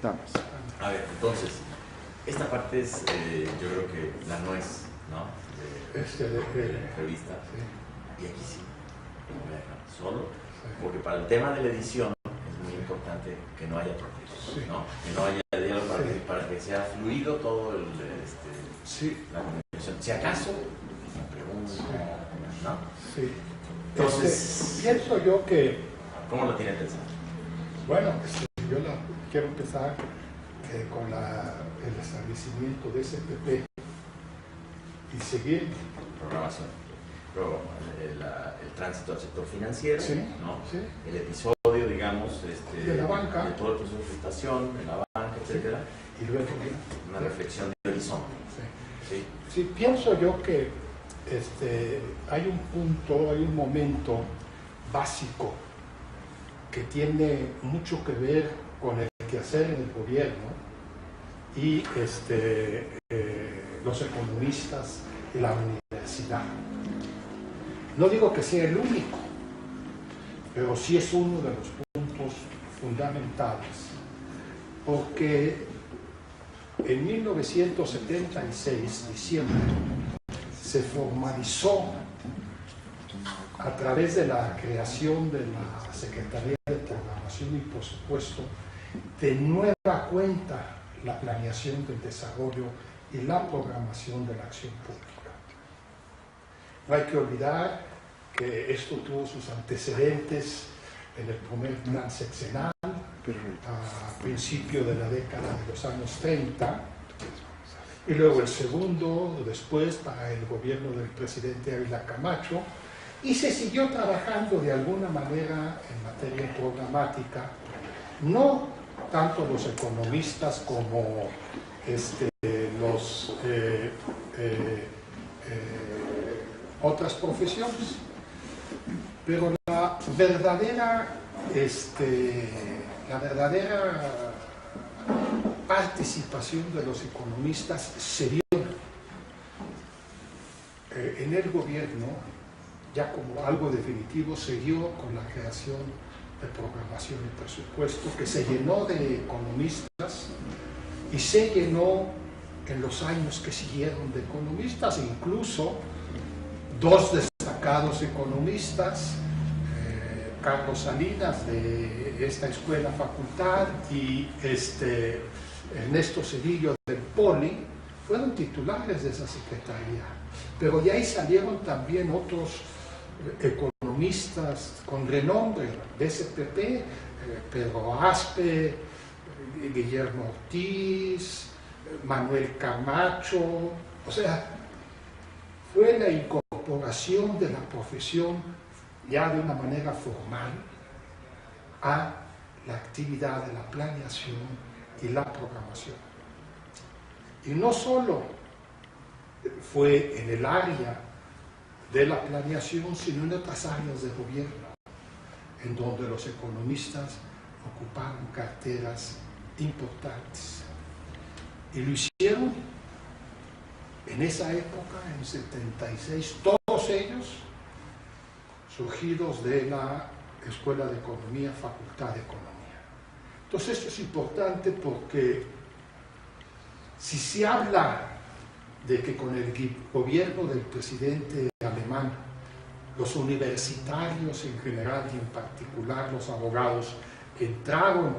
Damas. A ver, entonces, esta parte es, yo creo que la nuez, ¿no? De la entrevista. Sí. Y aquí sí, lo voy a dejar solo, porque para el tema de la edición es muy importante que no haya tropiezos, ¿no? Que no haya diálogo para que sea fluido todo el, la comunicación. Si acaso, una pregunta, ¿no? Sí. Entonces, pienso yo que... ¿Cómo lo tiene pensado? Bueno, yo quiero empezar con el establecimiento de SPP y seguir. Programación. Luego, el tránsito al sector financiero, sí, ¿no? Sí. El episodio, digamos, de la banca, de todo el proceso de prestación, de la banca, etcétera. Y luego una reflexión de horizonte. Sí. Sí, pienso yo que hay un punto, hay un momento básico que tiene mucho que ver con el quehacer en el gobierno y los economistas y la universidad. No digo que sea el único, pero sí es uno de los puntos fundamentales, porque en 1976, diciembre, se formalizó a través de la creación de la Secretaría de Programación y Presupuesto de nueva cuenta la planeación del desarrollo y la programación de la acción pública. No hay que olvidar que esto tuvo sus antecedentes en el primer plan sexenal, a principio de la década de los años 30, y luego el segundo, después, para el gobierno del presidente Ávila Camacho, y se siguió trabajando de alguna manera en materia programática, no tanto los economistas como otras profesiones, pero la verdadera participación de los economistas se dio en el gobierno, ya como algo definitivo, se dio con la creación de programación y presupuesto, que se llenó de economistas y se llenó en los años que siguieron de economistas, incluso dos destacados economistas, Carlos Salinas de esta escuela facultad y Ernesto Cedillo del Poli, fueron titulares de esa secretaría, pero de ahí salieron también otros economistas con renombre de SPP, Pedro Aspe, Guillermo Ortiz, Manuel Camacho, o sea, fue la incorporación de la profesión ya de una manera formal a la actividad de la planeación y la programación. Y no solo fue en el área de la planeación, sino en otras áreas de gobierno, en donde los economistas ocuparon carteras importantes. Y lo hicieron en esa época, en 76, todos ellos surgidos de la Escuela de Economía, Facultad de Economía. Entonces esto es importante porque si se habla de que con el gobierno del presidente alemán, los universitarios en general y en particular los abogados entraron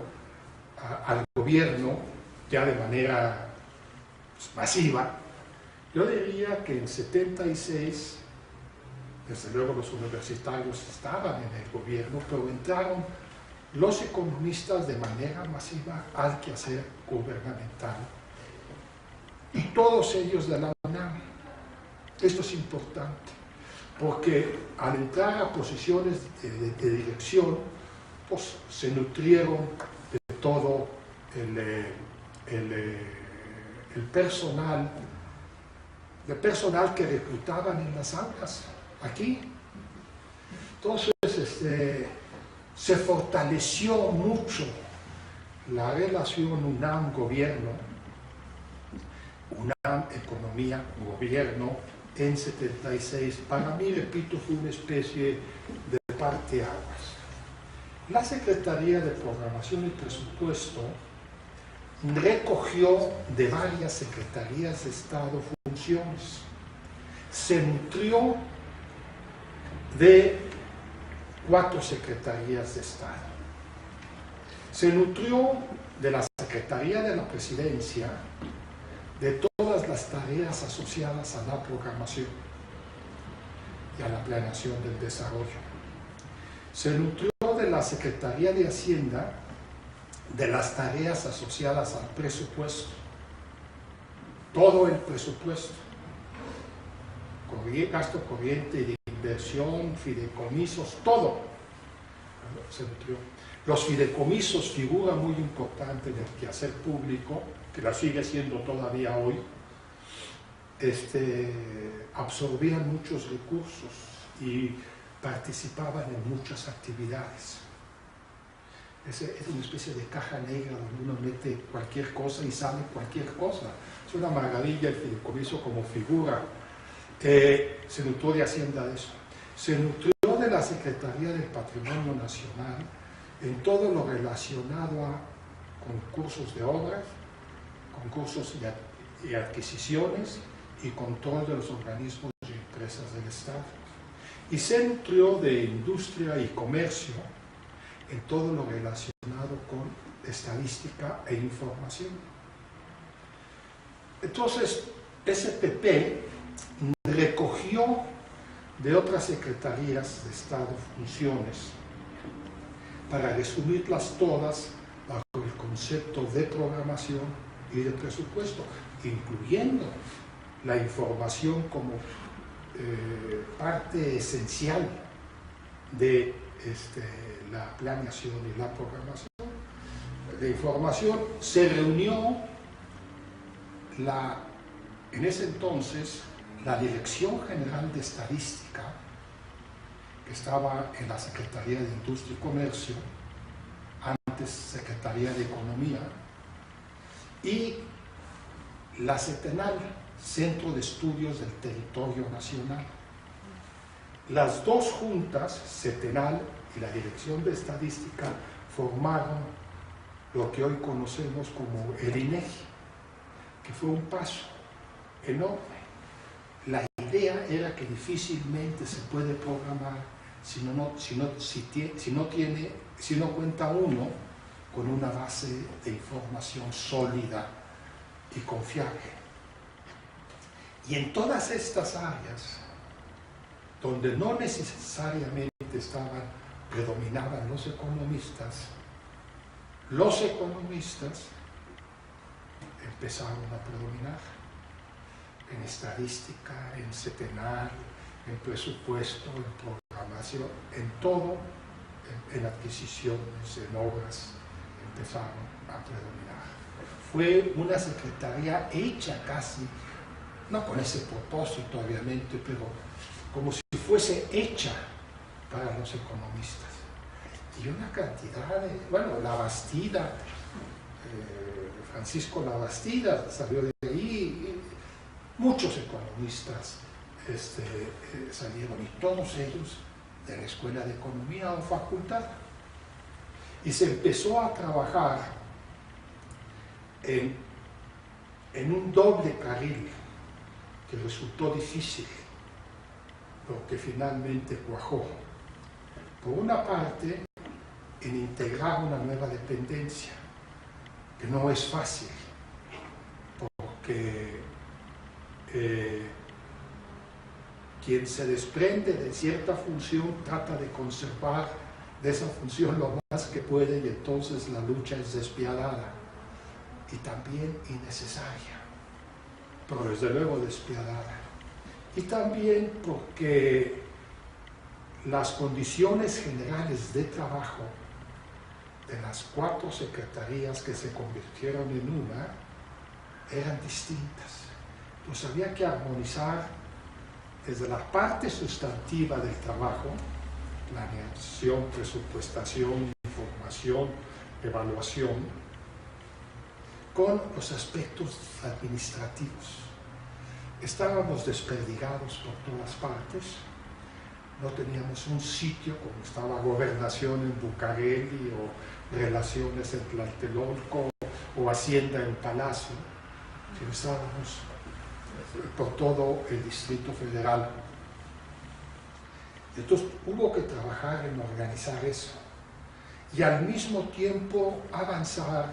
al gobierno ya de manera masiva, yo diría que en 76, desde luego los universitarios estaban en el gobierno, pero entraron los economistas de manera masiva al quehacer gubernamental. Y todos ellos de la UNAM. Esto es importante, porque al entrar a posiciones de dirección, pues se nutrieron de todo el personal que reclutaban en las aulas, aquí. Entonces, se fortaleció mucho la relación UNAM-gobierno, UNAM Economía-Gobierno en 76. Para mí, repito, fue una especie de parteaguas. La Secretaría de Programación y Presupuesto recogió de varias secretarías de Estado funciones, se nutrió de 4 secretarías de Estado, se nutrió de la Secretaría de la Presidencia, de todas las tareas asociadas a la programación y a la planeación del desarrollo. Se nutrió de la Secretaría de Hacienda, de las tareas asociadas al presupuesto, todo el presupuesto, gasto corriente de inversión, fideicomisos, todo se nutrió. Los fideicomisos, figura muy importante en el quehacer público, que la sigue siendo todavía hoy, absorbían muchos recursos y participaban en muchas actividades. Es una especie de caja negra donde uno mete cualquier cosa y sale cualquier cosa. Es una maravilla el fideicomiso como figura. Se nutrió de Hacienda de eso. Se nutrió de la Secretaría del Patrimonio Nacional en todo lo relacionado a concursos de obras, concursos y adquisiciones y control de los organismos y empresas del Estado. Y se nutrió de industria y comercio en todo lo relacionado con estadística e información. Entonces, SPP recogió de otras secretarías de Estado funciones para resumirlas todas bajo el concepto de programación y de presupuesto, incluyendo la información como parte esencial de la planeación y la programación. La información se reunió en ese entonces la Dirección General de Estadística, que estaba en la Secretaría de Industria y Comercio, antes Secretaría de Economía, y la CETENAL, Centro de Estudios del Territorio Nacional. Las dos juntas, CETENAL y la Dirección de Estadística, formaron lo que hoy conocemos como el INEGI, que fue un paso enorme. La idea era que difícilmente se puede programar si no cuenta uno con una base de información sólida y confiable. Y en todas estas áreas, donde no necesariamente predominaban los economistas empezaron a predominar en estadística, en CETENAL, en presupuesto, en programación, en todo, en adquisiciones, en obras, empezaron a predominar. Fue una secretaría hecha casi, no con ese propósito obviamente, pero como si fuese hecha para los economistas. Y una cantidad de, Labastida, Francisco Labastida salió de ahí, muchos economistas salieron, y todos ellos de la Escuela de Economía o facultad. Y se empezó a trabajar en un doble carril que resultó difícil, pero que finalmente cuajó. Por una parte, en integrar una nueva dependencia, que no es fácil, porque quien se desprende de cierta función trata de conservar de esa función lo más que puede, y entonces la lucha es despiadada y también innecesaria, pero desde luego despiadada. Y también porque las condiciones generales de trabajo de las 4 secretarías que se convirtieron en una eran distintas. Entonces había que armonizar desde la parte sustantiva del trabajo, planeación, presupuestación, información, evaluación, con los aspectos administrativos. Estábamos desperdigados por todas partes, no teníamos un sitio como estaba Gobernación en Bucareli o Relaciones en Tlatelolco o Hacienda en Palacio, sino estábamos por todo el Distrito Federal. Entonces hubo que trabajar en organizar eso y al mismo tiempo avanzar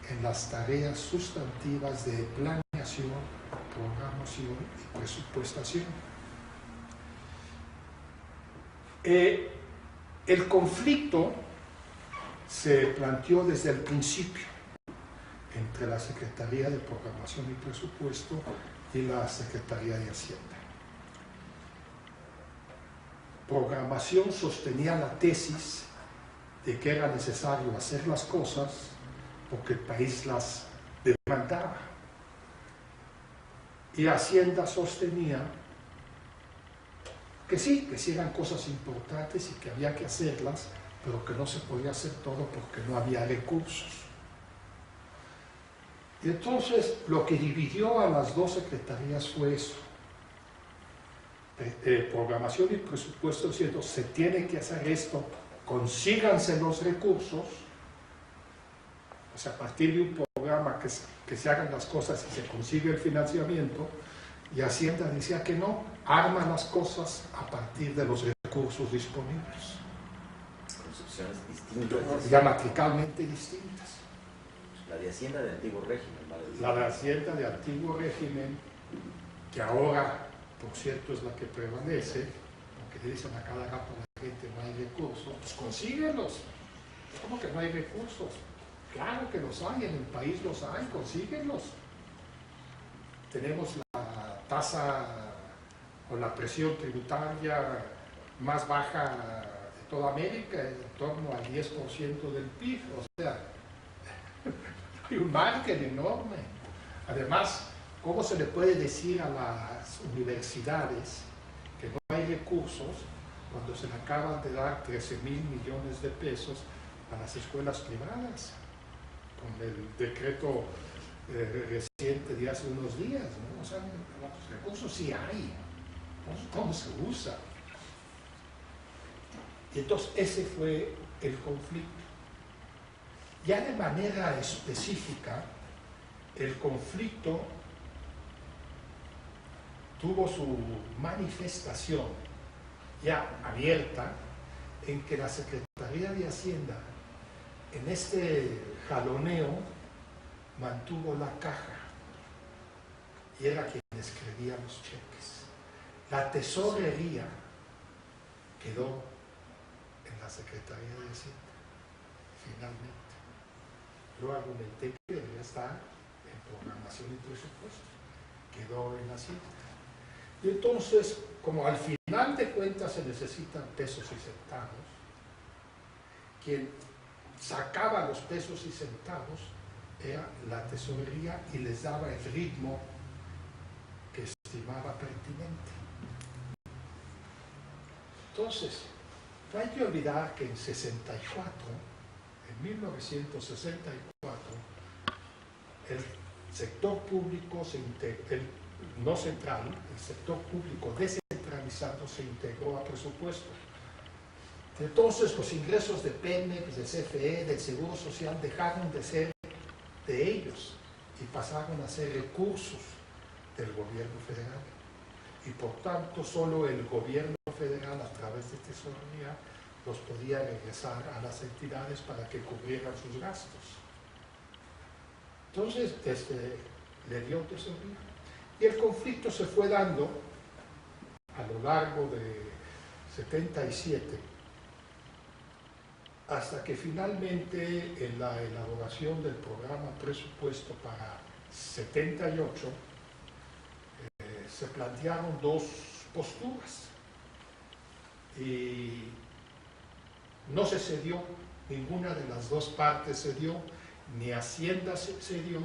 en las tareas sustantivas de planeación, programación y presupuestación. El conflicto se planteó desde el principio entre la Secretaría de Programación y Presupuesto y la Secretaría de Hacienda. Programación sostenía la tesis de que era necesario hacer las cosas porque el país las demandaba. Y Hacienda sostenía que sí eran cosas importantes y que había que hacerlas, pero que no se podía hacer todo porque no había recursos. Y entonces lo que dividió a las dos secretarías fue eso. Programación y presupuesto diciendo, se tiene que hacer esto, consíganse los recursos, o sea, a partir de un programa que se hagan las cosas y se consigue el financiamiento, y Hacienda decía que no, arma las cosas a partir de los recursos disponibles. Concepciones distintas. Diametralmente distintas. La de Hacienda de antiguo régimen, ¿vale? La de Hacienda de antiguo régimen, que ahora, por cierto, es la que prevalece, porque le dicen a cada rato a la gente no hay recursos, pues consíguelos. ¿Cómo que no hay recursos? Claro que los hay, en el país los hay, consíguelos. Tenemos la tasa o la presión tributaria más baja de toda América, en torno al 10% del PIB, o sea, hay un margen enorme. Además, ¿cómo se le puede decir a las universidades que no hay recursos cuando se le acaban de dar 13.000 millones de pesos a las escuelas privadas? Con el decreto reciente de hace unos días, ¿no? O sea, los recursos sí hay, ¿cómo se usa? Y entonces ese fue el conflicto. Ya de manera específica, el conflicto tuvo su manifestación ya abierta en que la Secretaría de Hacienda, en este jaloneo, mantuvo la caja y era quien escribía los cheques. La tesorería quedó en la Secretaría de Hacienda, finalmente. Yo argumenté que debía estar en programación y presupuesto, quedó en Hacienda. Y entonces, como al final de cuentas se necesitan pesos y centavos, quien sacaba los pesos y centavos era la tesorería y les daba el ritmo que estimaba pertinente. Entonces, no hay que olvidar que en 1964, el sector público no central, el sector público descentralizado se integró a presupuesto. Entonces los ingresos de Pemex, de CFE, del Seguro Social dejaron de ser de ellos y pasaron a ser recursos del gobierno federal. Y por tanto solo el gobierno federal a través de tesorería los podía regresar a las entidades para que cubrieran sus gastos. Entonces le dio tesorería. Y el conflicto se fue dando a lo largo de 77, hasta que finalmente en la elaboración del programa presupuesto para 78 se plantearon dos posturas y no se cedió, ninguna de las dos partes cedió, ni Hacienda cedió,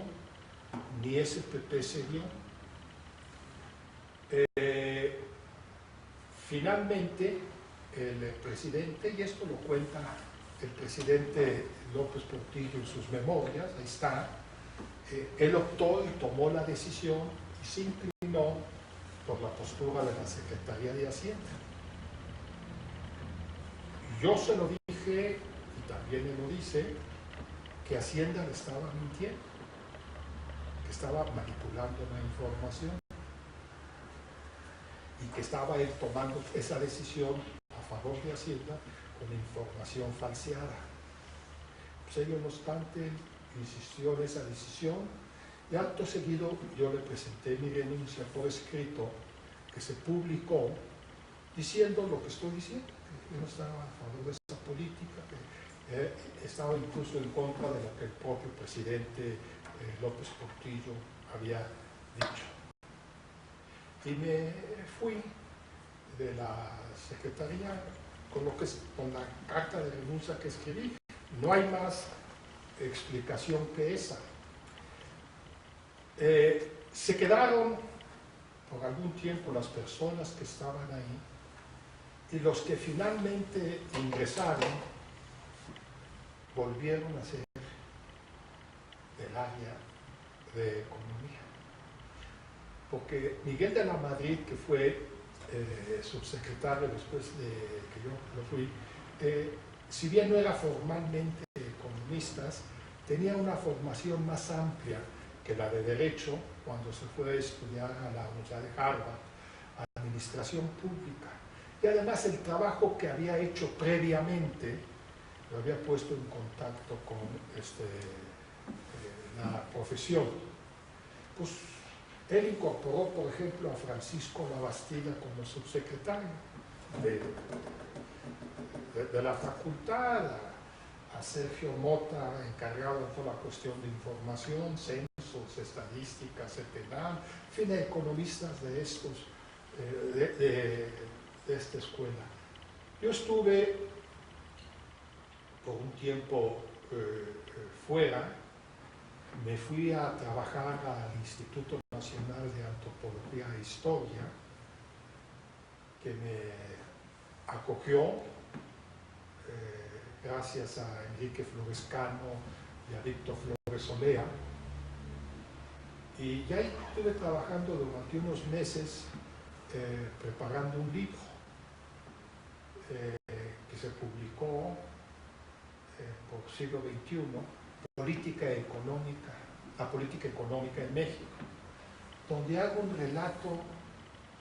ni SPP cedió. Finalmente el presidente, y esto lo cuenta el presidente López Portillo en sus memorias, ahí está, él optó y tomó la decisión y se inclinó por la postura de la Secretaría de Hacienda. Yo se lo dije, y también él lo dice, que Hacienda le estaba mintiendo. que estaba manipulando la información y que estaba él tomando esa decisión a favor de Hacienda con información falseada. Pues ello no obstante insistió en esa decisión y acto seguido yo le presenté mi renuncia por escrito que se publicó diciendo lo que estoy diciendo, que yo no estaba a favor de esa política, que estaba incluso en contra de lo que el propio presidente López Portillo había dicho. Y me fui de la Secretaría con la carta de renuncia que escribí. No hay más explicación que esa. Se quedaron por algún tiempo las personas que estaban ahí y los que finalmente ingresaron volvieron a ser del área de economía. Porque Miguel de la Madrid, que fue subsecretario después de que yo lo fui, si bien no era formalmente economista, tenía una formación más amplia que la de Derecho cuando se fue a estudiar a la Universidad de Harvard, Administración Pública. Y además el trabajo que había hecho previamente lo había puesto en contacto con la profesión. Pues él incorporó, por ejemplo, a Francisco Labastida como subsecretario de la facultad, a Sergio Mota, encargado de toda la cuestión de información, censos, estadísticas, CETENAM, en fin, economistas de estos, de esta escuela. Yo estuve por un tiempo fuera, me fui a trabajar al Instituto Nacional de Antropología e Historia, que me acogió gracias a Enrique Florescano y a Víctor Flores Olea. Y ya estuve trabajando durante unos meses preparando un libro que se publicó por Siglo XXI, la política económica en México, donde hago un relato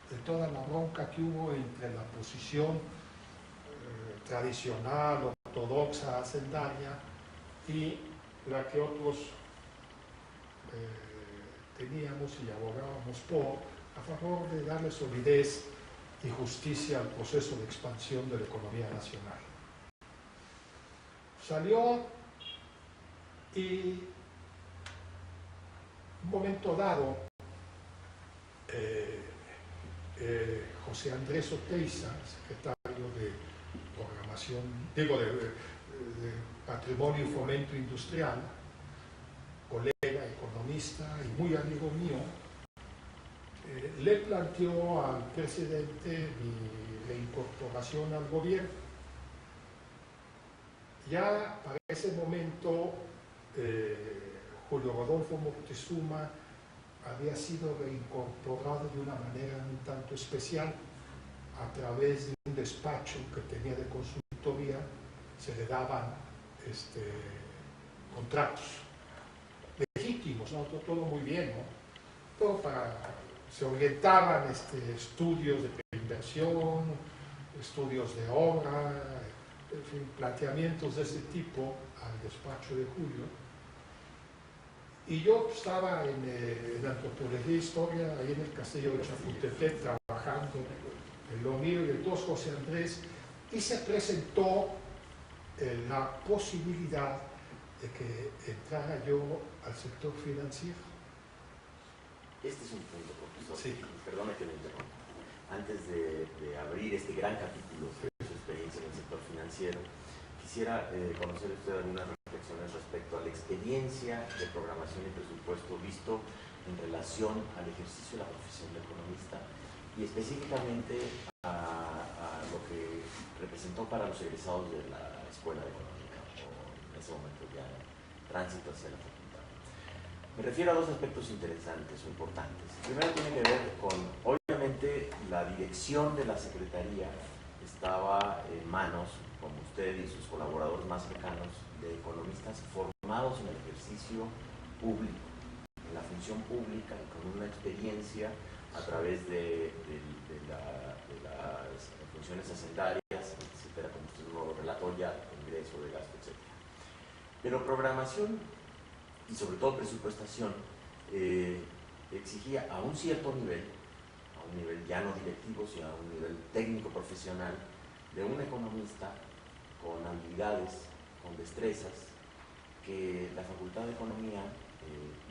de toda la bronca que hubo entre la posición tradicional, ortodoxa, hacendaria, y la que otros teníamos y abogábamos a favor de darle solidez y justicia al proceso de expansión de la economía nacional. Salió y un momento dado José Andrés Oteiza, secretario de programación, de Patrimonio y Fomento Industrial, colega, economista y muy amigo mío, le planteó al presidente mi reincorporación al gobierno. Ya para ese momento Julio Rodolfo Moctezuma había sido reincorporado de una manera un tanto especial a través de un despacho que tenía de consultoría. Se le daban contratos legítimos, ¿no? Todo muy bien, ¿no? Todo se orientaban estudios de preinversión, estudios de obra, en fin, planteamientos de ese tipo al despacho de Julio. Y yo estaba en Antropología e Historia, ahí en el Castillo de Chapultepec, trabajando en lo mío y entonces José Andrés, y se presentó la posibilidad de que entrara yo al sector financiero. Este es un punto, profesor. Sí. Perdone que le interrumpa. Antes de abrir este gran capítulo de su experiencia en el sector financiero, quisiera conocer usted algunas reflexiones respecto a la experiencia de programación y presupuesto visto en relación al ejercicio de la profesión de economista y específicamente a lo que representó para los egresados de la Escuela de Económica o en ese momento ya tránsito hacia la facultad. Me refiero a dos aspectos interesantes o importantes. Primero tiene que ver con, obviamente, la dirección de la Secretaría estaba en manos, como usted y sus colaboradores más cercanos, de economistas formados en el ejercicio público, en la función función pública y con una experiencia a través de las funciones hacendarias, etcétera, como usted lo relató ya, ingreso, de gasto, etcétera. Pero programación y sobre todo presupuestación exigía a un cierto nivel, a un nivel ya no directivo, sino a un nivel técnico profesional, de un economista con habilidades, con destrezas, que la Facultad de Economía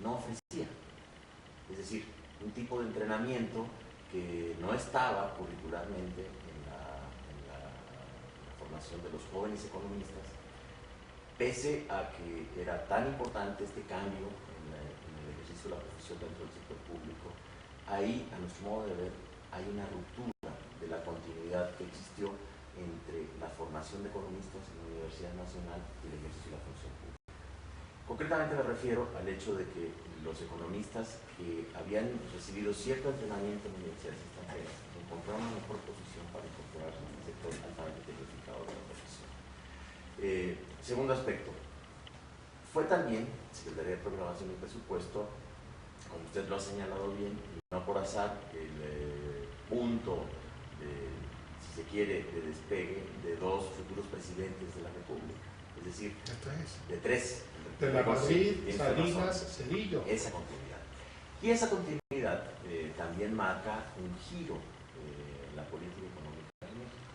no ofrecía. Es decir, un tipo de entrenamiento que no estaba curricularmente en la formación de los jóvenes economistas, pese a que era tan importante este cambio en el ejercicio de la profesión dentro del sector público. Ahí, a nuestro modo de ver, hay una ruptura de la continuidad que existió entre la formación de economistas en la Universidad Nacional y el ejercicio de la función pública. Concretamente me refiero al hecho de que los economistas que habían recibido cierto entrenamiento en universidades extranjeras encontraron una mejor posición para incorporarse en el sector altamente tecnificado de la profesión. Segundo aspecto, fue también Secretaría de Programación y Presupuesto, como usted lo ha señalado bien, y no por azar, el punto si se quiere, de despegue de dos futuros presidentes de la República, es decir, de tres. De la Madrid, Salinas, Cedillo. Esa continuidad. Y esa continuidad también marca un giro en la política económica de México.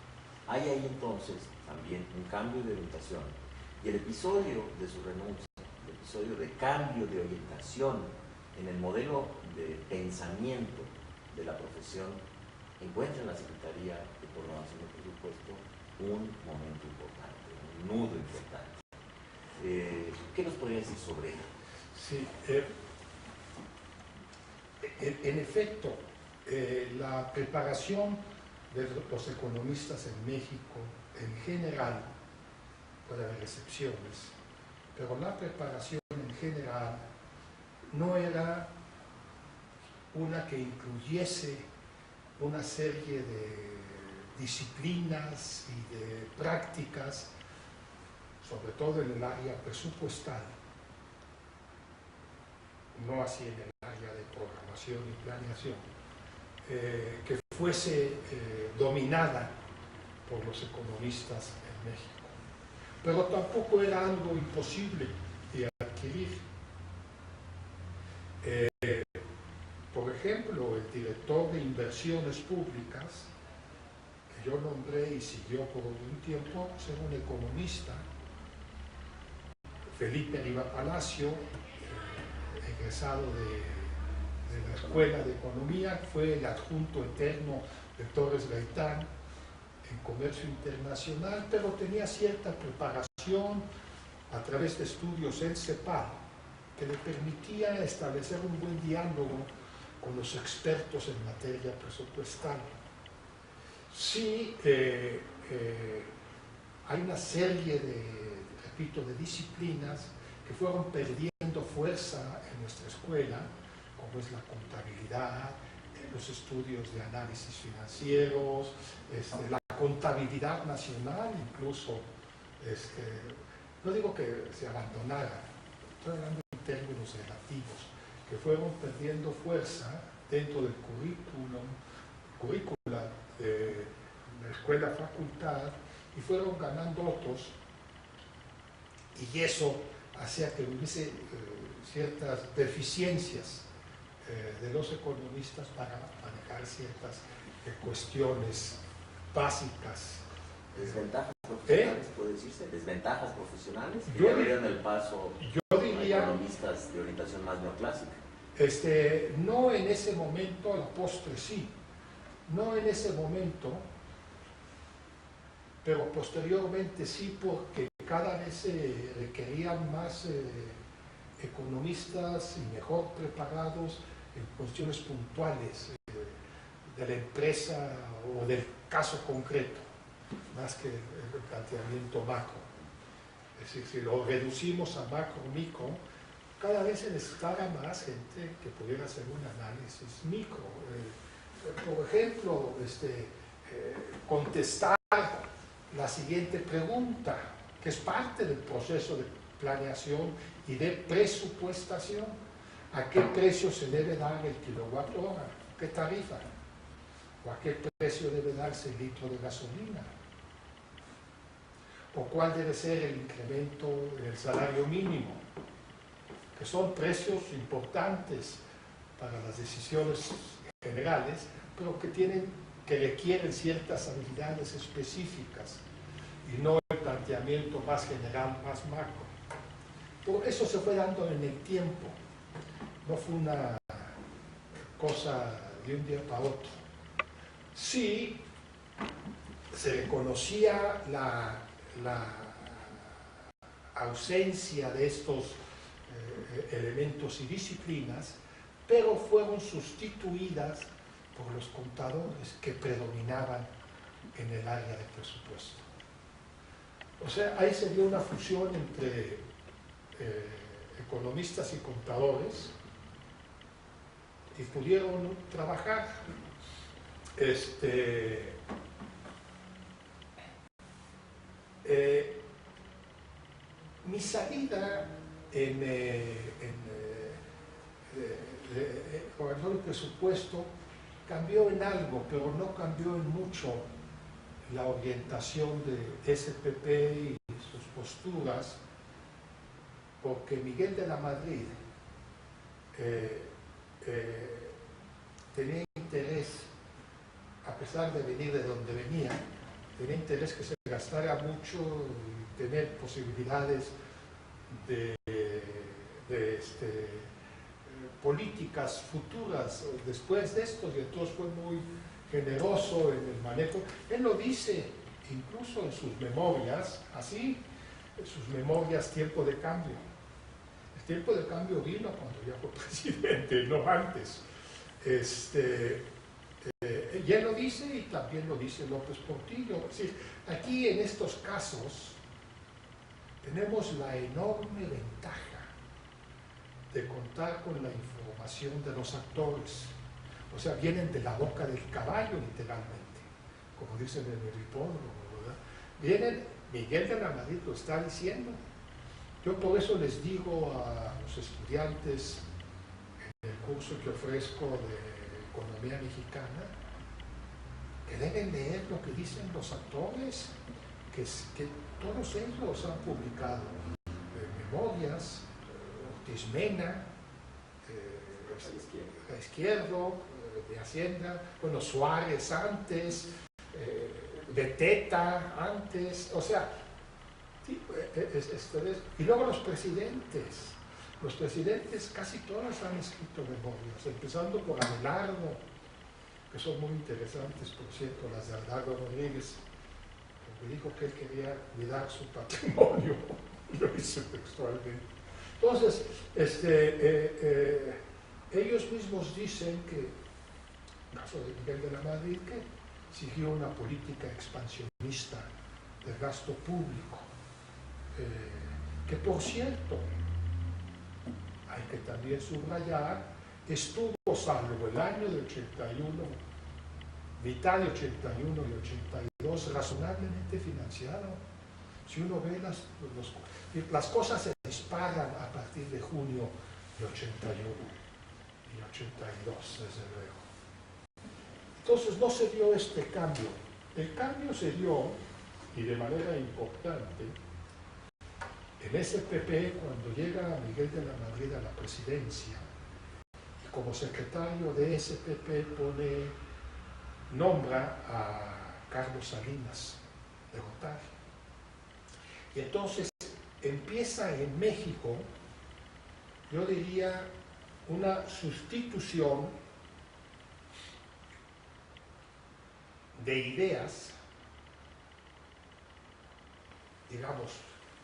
Hay ahí entonces también un cambio de orientación, y el episodio de su renuncia, el episodio de cambio de orientación en el modelo de pensamiento de la profesión, encuentra en la Secretaría de Programación y Presupuesto un momento importante, un nudo importante. ¿Qué nos podría decir sobre ello? Sí, en efecto, la preparación de los economistas en México, en general, puede haber excepciones, pero la preparación en general no era una que incluyese una serie de disciplinas y de prácticas, sobre todo en el área presupuestal, no así en el área de programación y planeación, que fuese dominada por los economistas en México. Pero tampoco era algo imposible de adquirir. Por ejemplo, el director de inversiones públicas, que yo nombré y siguió por un tiempo, ser un economista, Felipe Riva Palacio, egresado de la Escuela de Economía, fue el adjunto eterno de Torres Gaitán en comercio internacional, pero tenía cierta preparación a través de estudios en CEPAL que le permitía establecer un buen diálogo con los expertos en materia presupuestal. Sí, hay una serie de disciplinas que fueron perdiendo fuerza en nuestra escuela, como es la contabilidad, los estudios de análisis financieros, la contabilidad nacional incluso. No digo que se abandonara, estoy hablando en términos relativos, que fueron perdiendo fuerza dentro del currícula de la escuela facultad, y fueron ganando otros, y eso hacía que hubiese ciertas deficiencias de los economistas para manejar ciertas cuestiones básicas. ¿Desventajas profesionales, puede decirse? ¿Desventajas profesionales? Que abrieron el paso a economistas de orientación más neoclásica. No en ese momento, a la postre sí. No en ese momento, pero posteriormente sí, porque cada vez se requerían más economistas y mejor preparados en cuestiones puntuales de la empresa o del caso concreto, más que el planteamiento macro. Es decir, si lo reducimos a macro-micro, cada vez se necesitaba más gente que pudiera hacer un análisis micro. Por ejemplo, contestar la siguiente pregunta, que es parte del proceso de planeación y de presupuestación. ¿A qué precio se debe dar el kilowatt hora? ¿Qué tarifa? ¿O a qué precio debe darse el litro de gasolina? ¿O cuál debe ser el incremento en el salario mínimo? Que son precios importantes para las decisiones generales, pero que requieren ciertas habilidades específicas y no el planteamiento más general, más macro. Todo eso se fue dando en el tiempo, no fue una cosa de un día para otro. Sí, se reconocía la ausencia de estos elementos y disciplinas, pero fueron sustituidas por los contadores que predominaban en el área de presupuesto. O sea, ahí se dio una fusión entre economistas y contadores y pudieron trabajar. Mi salida con el presupuesto cambió en algo, pero no cambió en mucho la orientación de SPP y sus posturas, porque Miguel de la Madrid tenía interés, a pesar de venir de donde venía, tenía interés que se gastara mucho y tener posibilidades de políticas futuras después de esto, y entonces fue muy generoso en el manejo. Él lo dice incluso en sus memorias, así, en sus memorias Tiempo de Cambio. El tiempo de cambio vino cuando ya fue presidente, no antes. Y él lo dice y también lo dice López Portillo. Es decir, aquí en estos casos tenemos la enorme ventaja de contar con la información de los actores. O sea, vienen de la boca del caballo, literalmente, como dicen en el hipódromo, ¿verdad? Vienen, Miguel de la Madrid lo está diciendo. Yo por eso les digo a los estudiantes en el curso que ofrezco de Economía Mexicana, que deben leer lo que dicen los actores, que todos ellos han publicado memorias, Ortiz Mena, Izquierdo, de Hacienda, bueno, Suárez antes, Beteta antes, o sea, y luego los presidentes casi todos han escrito memorias, empezando por Abelardo, que son muy interesantes, por cierto, las de Abelardo Rodríguez, porque dijo que él quería cuidar su patrimonio, lo hice textualmente. Entonces, ellos mismos dicen que, en el caso de Miguel de la Madrid, que siguió una política expansionista del gasto público, que por cierto, hay que también subrayar, estuvo salvo el año de 81, mitad de 81 y 82, razonablemente financiado. Si uno ve las cosas se disparan a partir de junio de 81 y 82, desde luego. Entonces no se dio este cambio. El cambio se dio, y de manera importante, en SPP, cuando llega Miguel de la Madrid a la presidencia, y como secretario de SPP nombra a Carlos Salinas de Gortari. Y entonces empieza en México, yo diría, una sustitución de ideas, digamos,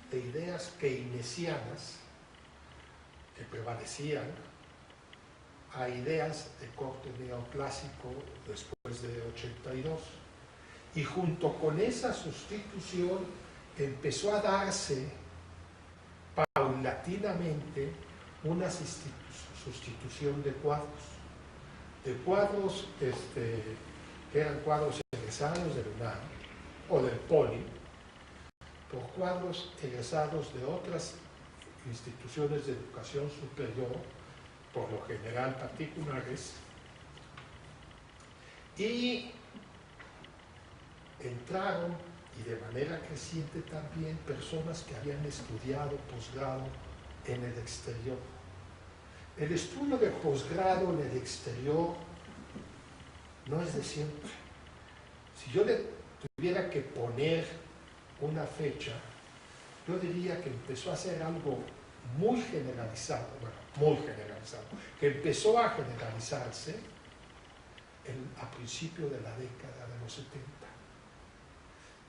de ideas keynesianas que prevalecían a ideas de corte neoclásico después de 82. Y junto con esa sustitución empezó a darse paulatinamente una sustitución de cuadros que eran cuadros egresados del UNAM o del POLI, por cuadros egresados de otras instituciones de educación superior por lo general particulares, y entraron, y de manera creciente también, personas que habían estudiado posgrado en el exterior. El estudio de posgrado en el exterior no es de siempre. Si yo le tuviera que poner una fecha, yo diría que empezó a ser algo muy generalizado, bueno, muy generalizado, que empezó a generalizarse a principios de la década de los 70.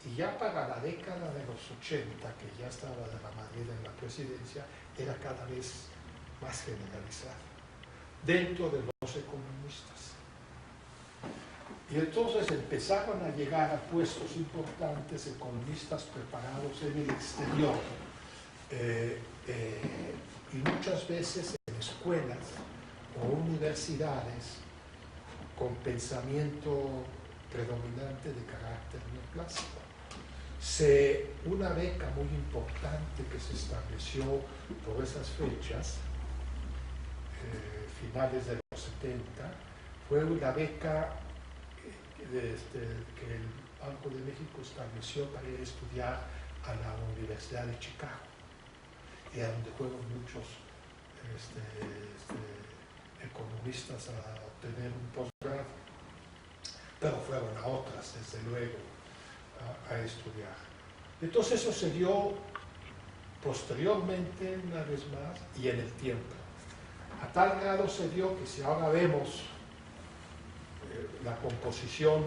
Y ya para la década de los 80, que ya estaba de la Madrid en la presidencia, era cada vez más generalizado dentro de los economistas. Y entonces empezaron a llegar a puestos importantes economistas preparados en el exterior, y muchas veces en escuelas o universidades con pensamiento predominante de carácter neoclásico. Una beca muy importante que se estableció por esas fechas, finales de los 70, fue una beca que el Banco de México estableció para ir a estudiar a la Universidad de Chicago, y a donde fueron muchos economistas a obtener un posgrado, pero fueron a otras, desde luego, a estudiar. Entonces eso se dio posteriormente, una vez más, y en el tiempo. A tal grado se dio que si ahora vemos la composición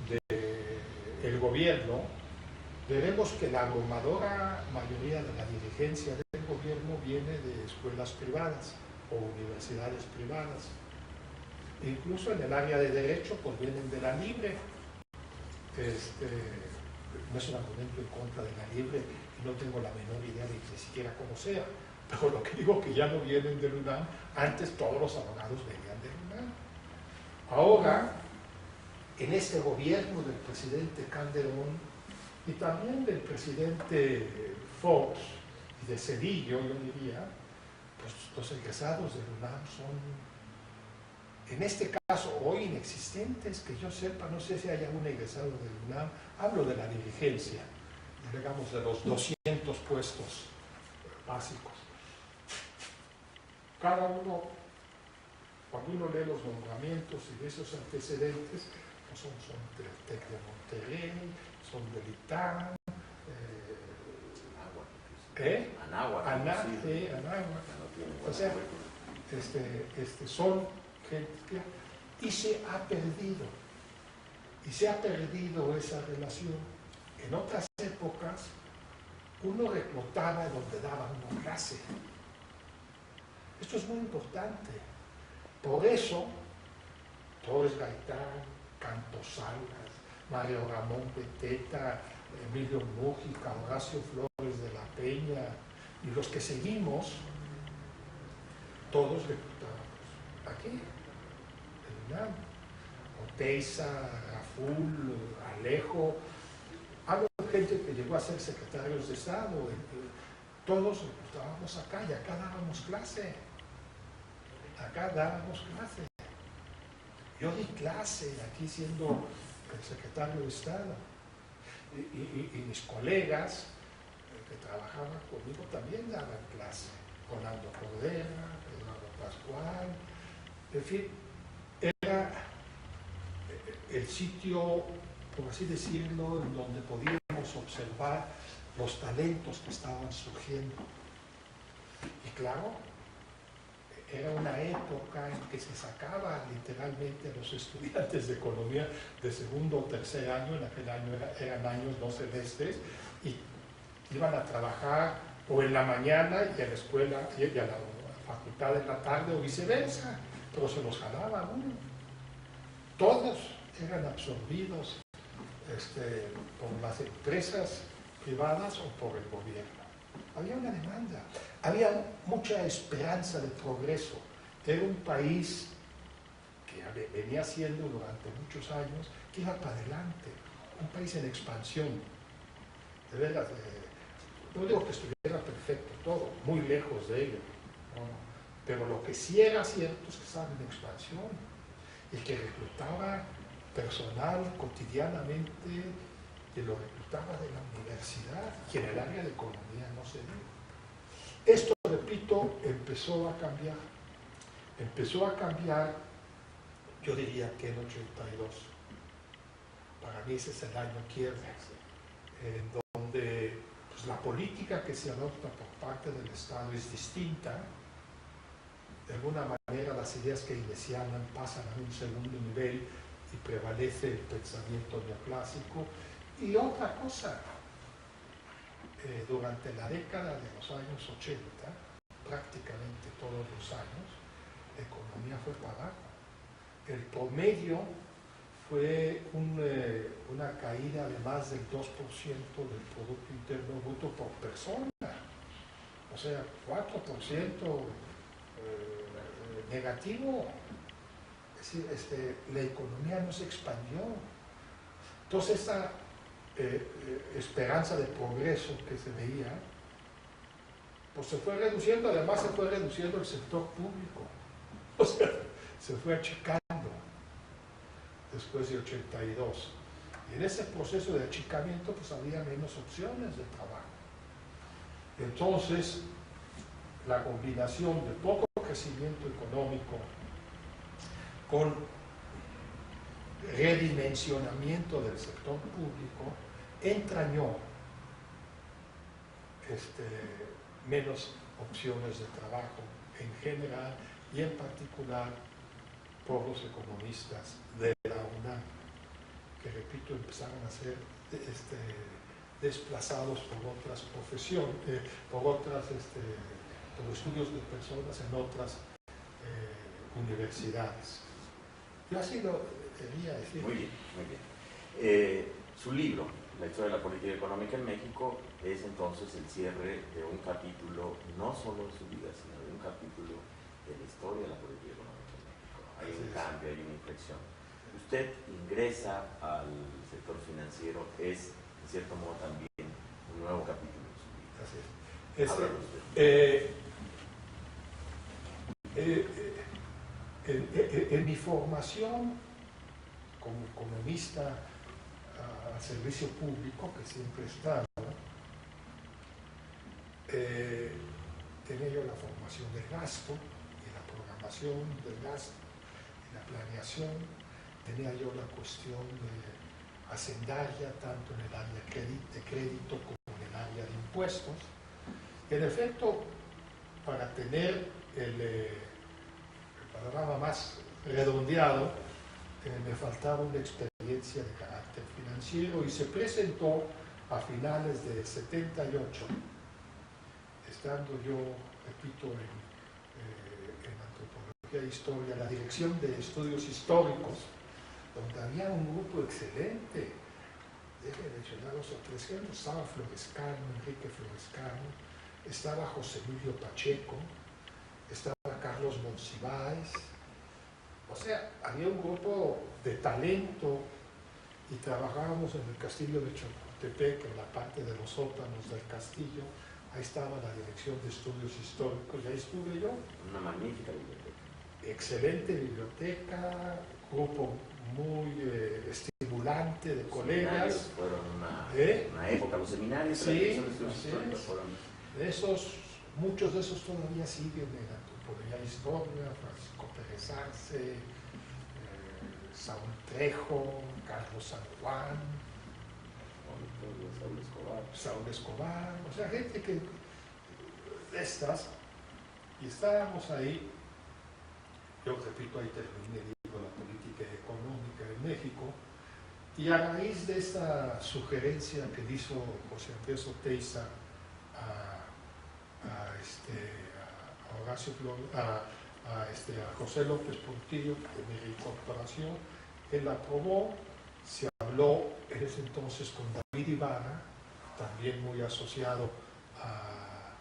del gobierno, veremos que la abrumadora mayoría de la dirigencia del gobierno viene de escuelas privadas o universidades privadas. E incluso en el área de derecho, pues vienen de la Libre. No es un argumento en contra de la Libre, y no tengo la menor idea de ni siquiera cómo sea, pero lo que digo que ya no vienen del UNAM. Antes todos los abogados venían del UNAM. Ahora, en este gobierno del presidente Calderón y también del presidente Fox y de Cedillo, yo diría, pues los egresados del UNAM son, en este caso, hoy inexistentes, que yo sepa. No sé si hay algún egresado del UNAM, hablo de la dirigencia, digamos de los 200 puestos básicos. Cada uno, cuando uno lee los nombramientos y ve esos antecedentes, pues son del TEC de Monterrey, son del ITAM, Anáhuac. O sea, son gente que, y se ha perdido esa relación. En otras épocas uno reclutaba donde daba una clase. Esto es muy importante. Por eso Torres Gaitán, Campos Salas, Mario Ramón Beteta, Emilio Mújica, Horacio Flores de la Peña y los que seguimos, todos reclutábamos aquí, en UNAM. Oteiza, Raful, Alejo, hablo de gente que llegó a ser secretarios de Estado, todos reclutábamos acá y acá dábamos clase. Yo di clase aquí siendo el secretario de Estado, y mis colegas que trabajaban conmigo también daban clase. Rolando Cordera, Eduardo Pascual, en fin, era el sitio, por así decirlo, en donde podíamos observar los talentos que estaban surgiendo. Y claro, era una época en que se sacaba literalmente a los estudiantes de economía de segundo o tercer año. En aquel año eran años no semestres, y iban a trabajar o en la mañana y a la escuela y a la facultad en la tarde, o viceversa, pero se los jalaba uno. Todos eran absorbidos por las empresas privadas o por el gobierno. Había una demanda, había mucha esperanza de progreso. Era un país que venía siendo durante muchos años, que iba para adelante, un país en expansión. De veras, no digo que estuviera perfecto todo, muy lejos de ello, ¿no? Pero lo que sí era cierto es que estaba en expansión y que reclutaba personal cotidianamente, que lo reclutaba de la universidad, y en el área de economía no se dio. Esto, repito, empezó a cambiar. Empezó a cambiar, yo diría que en 82. Para mí ese es el año quiebre, en donde pues, la política que se adopta por parte del Estado es distinta. De alguna manera las ideas keynesianas pasan a un segundo nivel y prevalece el pensamiento neoclásico. Y otra cosa, durante la década de los años 80, prácticamente todos los años, la economía fue para abajo. El promedio fue una caída de más del 2% del Producto Interno Bruto por persona. O sea, 4% negativo. Es decir, la economía no se expandió. Entonces, esa esperanza de progreso que se veía, pues se fue reduciendo. Además, se fue reduciendo el sector público. O sea, se fue achicando después de 82. Y en ese proceso de achicamiento, pues había menos opciones de trabajo. Entonces, la combinación de poco crecimiento económico con redimensionamiento del sector público entrañó menos opciones de trabajo en general y en particular por los economistas de la UNAM, que repito, empezaron a ser desplazados por otras profesiones, por estudios de personas en otras universidades. Yo así lo quería decir. Muy bien, muy bien. Su libro, La historia de la política económica en México, es entonces el cierre de un capítulo, no solo de su vida, sino de un capítulo de la historia de la política económica en México. Hay un cambio, hay una inflexión. Usted ingresa al sector financiero, es, en cierto modo, también un nuevo capítulo de su vida. Así es. En mi formación como economista al servicio público, que siempre he estado, tenía yo la formación del gasto y la programación del gasto y la planeación, tenía yo la cuestión hacendaria tanto en el área de crédito como en el área de impuestos. En efecto, para tener el panorama más redondeado, me faltaba una experiencia de carácter financiero y se presentó a finales de 78, estando yo, repito, en antropología e historia, la dirección de estudios históricos, donde había un grupo excelente. Debe mencionar los otros ejemplos. Estaba Florescano, Enrique Florescano, estaba José Emilio Pacheco, estaba Carlos Monsiváis. O sea, había un grupo de talento y trabajábamos en el castillo de Chapultepec, en la parte de los sótanos del castillo. Ahí estaba la dirección de estudios históricos y ahí estuve yo. Una magnífica biblioteca. Excelente biblioteca, grupo muy estimulante de colegas. Fueron una época, los seminarios, sí, de estudios históricos fueron. Muchos de esos todavía siguen en antropología e historia, Francisco Pérez Arce, Saúl Trejo, Carlos San Juan, Saúl Escobar, o sea, gente que de estas, y estábamos ahí. Yo repito, ahí terminé el libro La política económica en México, y a raíz de esta sugerencia que hizo José Andrés Oteiza a José López Portillo de mi reincorporación, él aprobó. Se habló en ese entonces con David Ibarra, también muy asociado a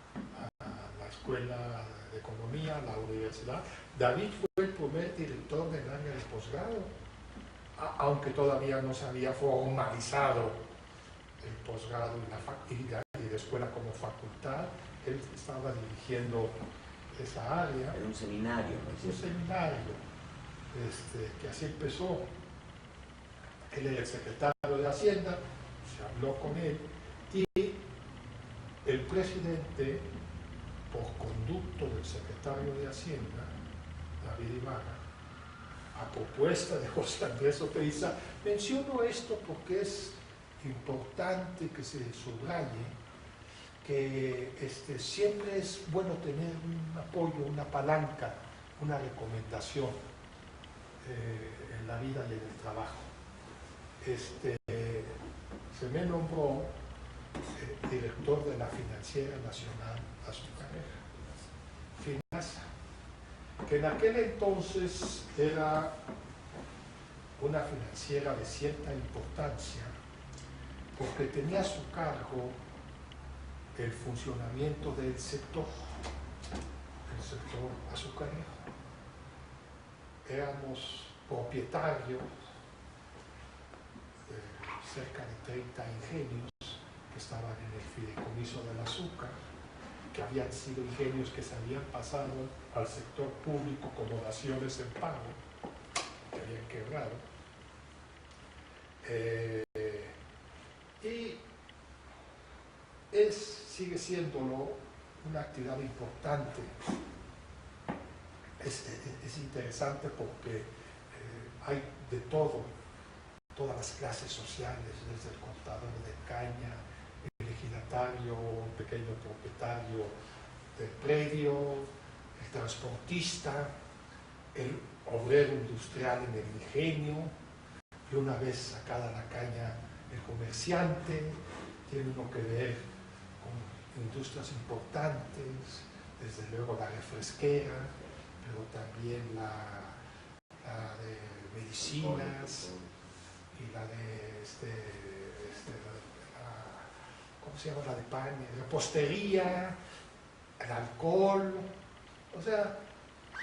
la Escuela de Economía, a la universidad. David fue el primer director del área de posgrado, aunque todavía no se había formalizado el posgrado y la escuela como facultad. Él estaba dirigiendo esa área. En un seminario, ¿no? Un seminario, que así empezó. Él era el secretario de Hacienda, se habló con él y el presidente, por conducto del secretario de Hacienda, David Ibarra, a propuesta de José Andrés Oteiza, menciono esto porque es importante que se subraye que siempre es bueno tener un apoyo, una palanca, una recomendación en la vida y en el trabajo. Se me nombró director de la Financiera Nacional Azucarera, FINASA, que en aquel entonces era una financiera de cierta importancia porque tenía a su cargo el funcionamiento del sector azucarero. Éramos propietarios de cerca de 30 ingenios que estaban en el fideicomiso del azúcar, que habían sido ingenios que se habían pasado al sector público como daciones en pago, que habían quebrado. Y sigue siéndolo una actividad importante. Es interesante porque hay de todo, todas las clases sociales, desde el contador de caña, el ejidatario, un pequeño propietario del predio, el transportista, el obrero industrial en el ingenio, y una vez sacada la caña, el comerciante. Tiene uno que ver con industrias importantes, desde luego la refresquera, pero también la de medicinas y la de ¿cómo se llama? La de pan, la repostería, el alcohol. O sea,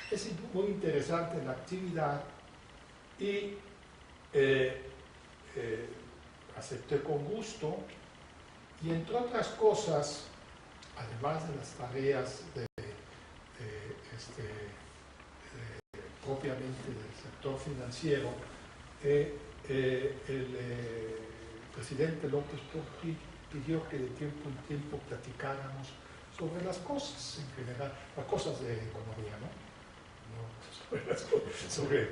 es muy interesante la actividad y acepté con gusto. Y entre otras cosas, además de las tareas propiamente del sector financiero, el presidente López Portillo pidió que de tiempo en tiempo platicáramos sobre las cosas en general, las cosas de economía, ¿no? Sobre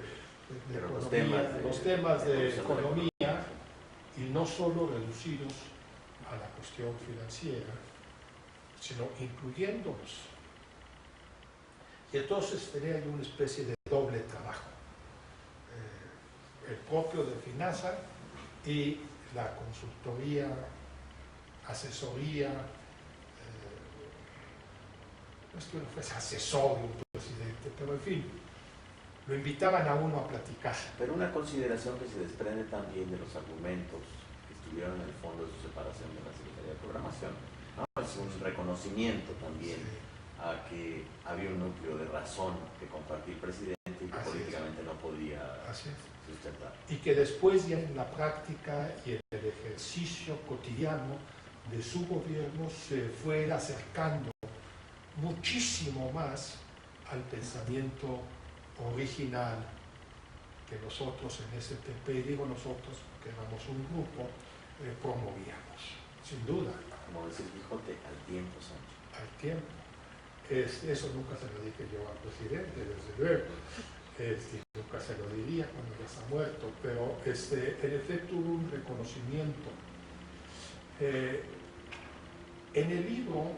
los temas de economía, y no solo reducidos a la cuestión financiera, sino incluyéndolos. Y entonces tenía una especie de doble trabajo, el propio de FINASA y la consultoría, asesoría, no es que uno fuese asesor de un presidente, pero en fin, lo invitaban a uno a platicar. Pero una consideración que se desprende también de los argumentos que estuvieron en el fondo de su separación de la Secretaría de Programación, ¿no? Es un reconocimiento también a que había un núcleo de razón que compartía el presidente y que políticamente no podía sustentar. Y que después ya en la práctica y en el ejercicio cotidiano de su gobierno se fue acercando muchísimo más al pensamiento original que nosotros en STP, digo nosotros porque éramos un grupo, promovíamos, sin duda. Como decía el Quijote, al tiempo, Sancho. Al tiempo. Eso nunca se lo dije yo al presidente, desde luego. Nunca se lo diría cuando ya está muerto, pero en efecto hubo un reconocimiento. En el libro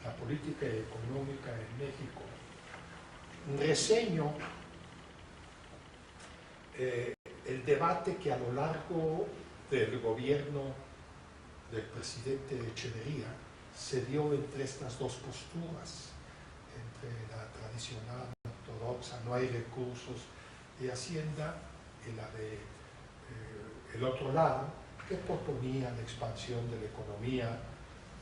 La política económica en México, reseño el debate que a lo largo del gobierno del presidente Echeverría se dio entre estas dos posturas, entre la tradicional ortodoxa, no hay recursos de Hacienda, y la de el otro lado, que proponía la expansión de la economía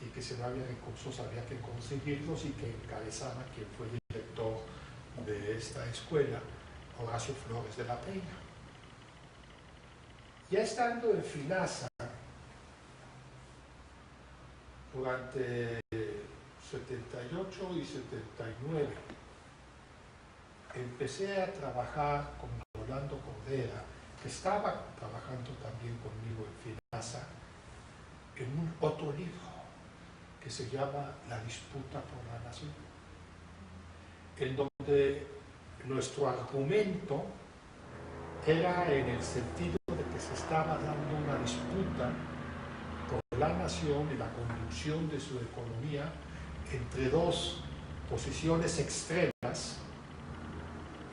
y que si no había recursos había que conseguirlos, y que encabezaba quien fue el director de esta escuela, Horacio Flores de la Peña. Ya estando en FINASA, durante 78 y 79, empecé a trabajar con Rolando Cordera, que estaba trabajando también conmigo en FINASA, en un otro libro que se llama La disputa por la nación, en donde nuestro argumento era en el sentido de que se estaba dando una disputa por la nación y la conducción de su economía entre dos posiciones extremas,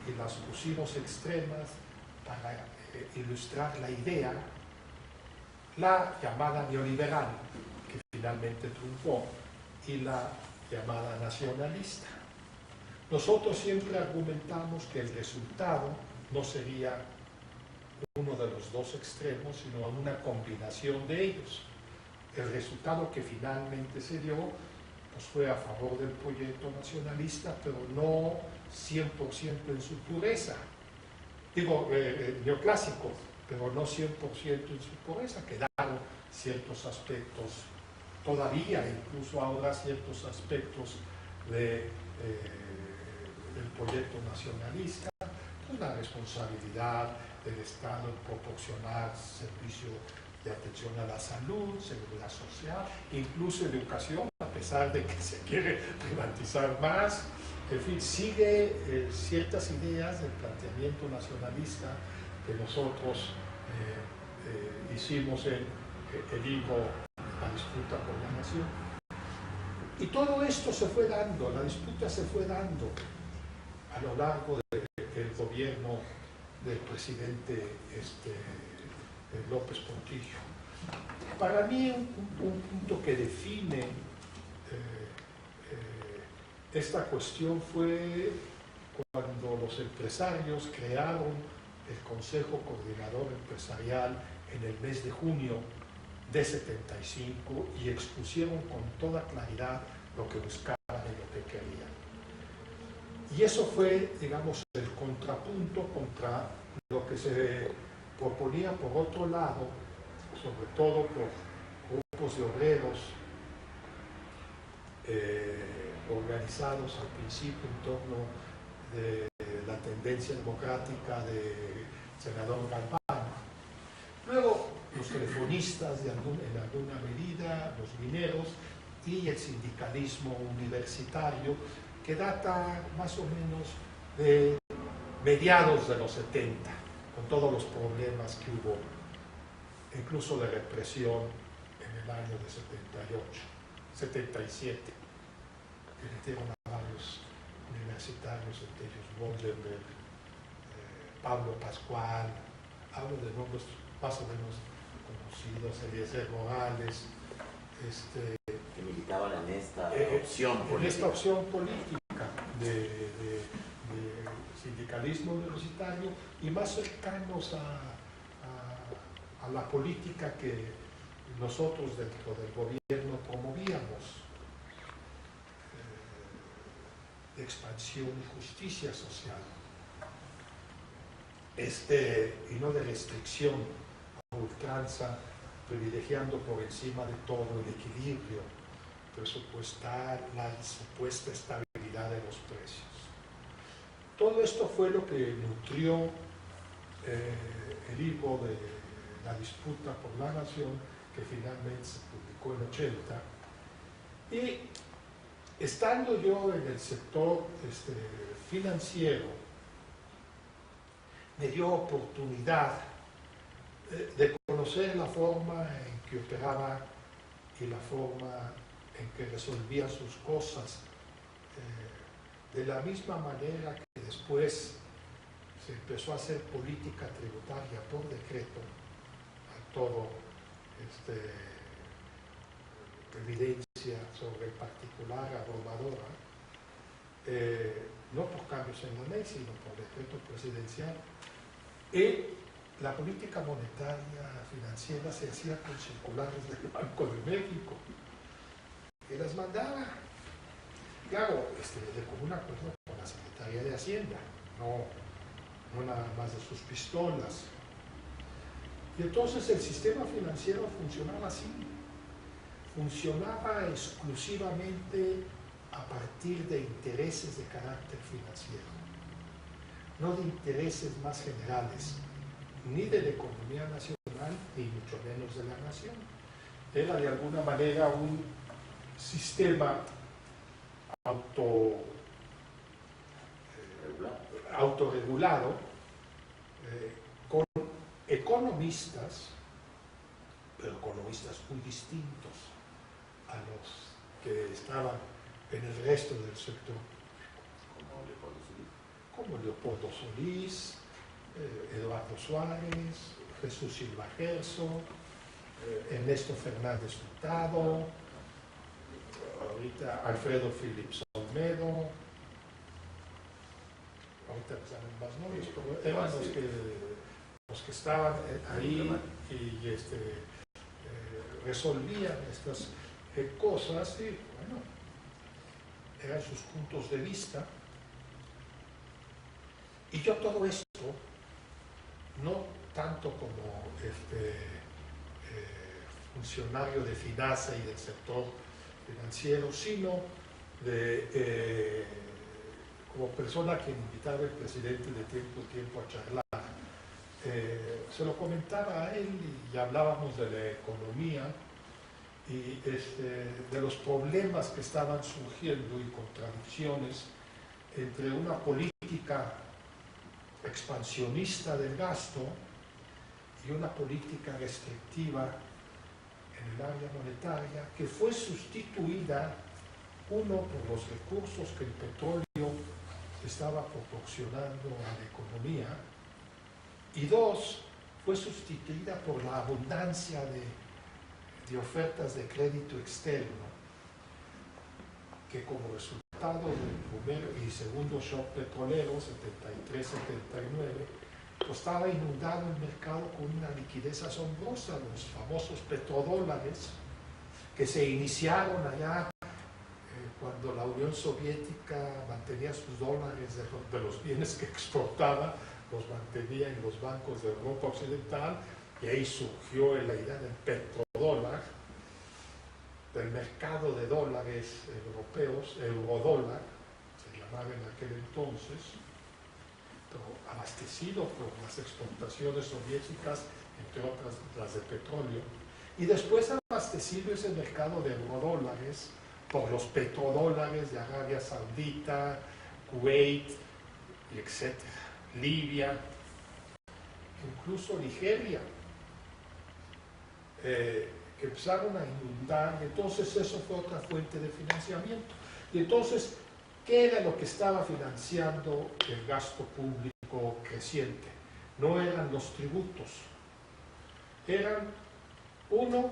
y las pusimos extremas para ilustrar la idea, la llamada neoliberal, que finalmente triunfó, y la llamada nacionalista. Nosotros siempre argumentamos que el resultado no sería uno de los dos extremos, sino una combinación de ellos. El resultado que finalmente se dio pues fue a favor del proyecto nacionalista, pero no 100% en su pureza. Digo, neoclásico, pero no 100% en su pureza. Quedaron ciertos aspectos, todavía, incluso ahora, ciertos aspectos del proyecto nacionalista, pues la responsabilidad del Estado en proporcionar servicio de atención a la salud, seguridad social, incluso educación, a pesar de que se quiere privatizar más. En fin, sigue ciertas ideas del planteamiento nacionalista que nosotros hicimos en el libro La disputa por la nación. Y todo esto se fue dando, la disputa se fue dando a lo largo del gobierno del presidente López Portillo. Para mí un punto que define esta cuestión fue cuando los empresarios crearon el Consejo Coordinador Empresarial en el mes de junio de 75 y expusieron con toda claridad lo que buscaban y lo que querían. Y eso fue, digamos, el contrapunto contra lo que se proponía por otro lado, sobre todo por grupos de obreros organizados al principio en torno de la tendencia democrática del senador Galván. Luego los telefonistas en alguna medida, los mineros y el sindicalismo universitario, que data más o menos de mediados de los 70, con todos los problemas que hubo, incluso de represión en el año de 77, que metieron a varios universitarios, entre ellos Goldenberg, Pablo Pascual, hablo de nombres más o menos conocidos, Eliezer Morales, que militaban en esta opción política. En esta opción política de sindicalismo universitario y más cercanos a la política que nosotros dentro del gobierno promovíamos, de expansión y justicia social, y no de restricción a ultranza, privilegiando por encima de todo el equilibrio presupuestal, la supuesta estabilidad de los precios. Todo esto fue lo que nutrió el libro de La disputa por la nación, que finalmente se publicó en 80. Y estando yo en el sector financiero, me dio oportunidad de conocer la forma en que operaba y la forma en que resolvía sus cosas, de la misma manera que después se empezó a hacer política tributaria por decreto, a todo evidencia sobre el particular abrumadora, no por cambios en la ley, sino por decreto presidencial. Y la política monetaria financiera se hacía con circulares del Banco de México, que las mandaba, claro, de común acuerdo con la Secretaría de Hacienda, no nada más de sus pistolas. Y entonces el sistema financiero funcionaba así, funcionaba exclusivamente a partir de intereses de carácter financiero, no de intereses más generales, ni de la economía nacional, ni mucho menos de la nación. Era de alguna manera un sistema autorregulado, con economistas, pero economistas muy distintos a los que estaban en el resto del sector, como Leopoldo Solís, Eduardo Suárez, Jesús Silva Gerso, Ernesto Fernández Hurtado, ahorita Alfredo Phillips Olmedo, ahorita me salen más nombres, pero eran los que estaban ahí y resolvían estas cosas y bueno, eran sus puntos de vista. Y yo todo esto, no tanto como funcionario de finanzas y del sector financiero, sino como persona que invitaba al presidente de tiempo en tiempo a charlar. Se lo comentaba a él y hablábamos de la economía y de los problemas que estaban surgiendo y contradicciones entre una política expansionista del gasto y una política restrictiva en el área monetaria que fue sustituida, uno, por los recursos que el petróleo estaba proporcionando a la economía, y dos, fue sustituida por la abundancia de ofertas de crédito externo que como resultado del primer y segundo shock petrolero, 73-79, pues estaba inundado el mercado con una liquidez asombrosa, los famosos petrodólares que se iniciaron allá cuando la Unión Soviética mantenía sus dólares de los bienes que exportaba, los mantenía en los bancos de Europa Occidental, y ahí surgió la idea del petrodólar, del mercado de dólares europeos, eurodólar, se llamaba en aquel entonces, pero abastecido por las exportaciones soviéticas, entre otras las de petróleo, y después abastecido ese mercado de eurodólares por los petrodólares de Arabia Saudita, Kuwait, etc., Libia, incluso Nigeria, que empezaron a inundar. Entonces eso fue otra fuente de financiamiento. Y entonces, ¿qué era lo que estaba financiando el gasto público creciente? No eran los tributos, eran, uno,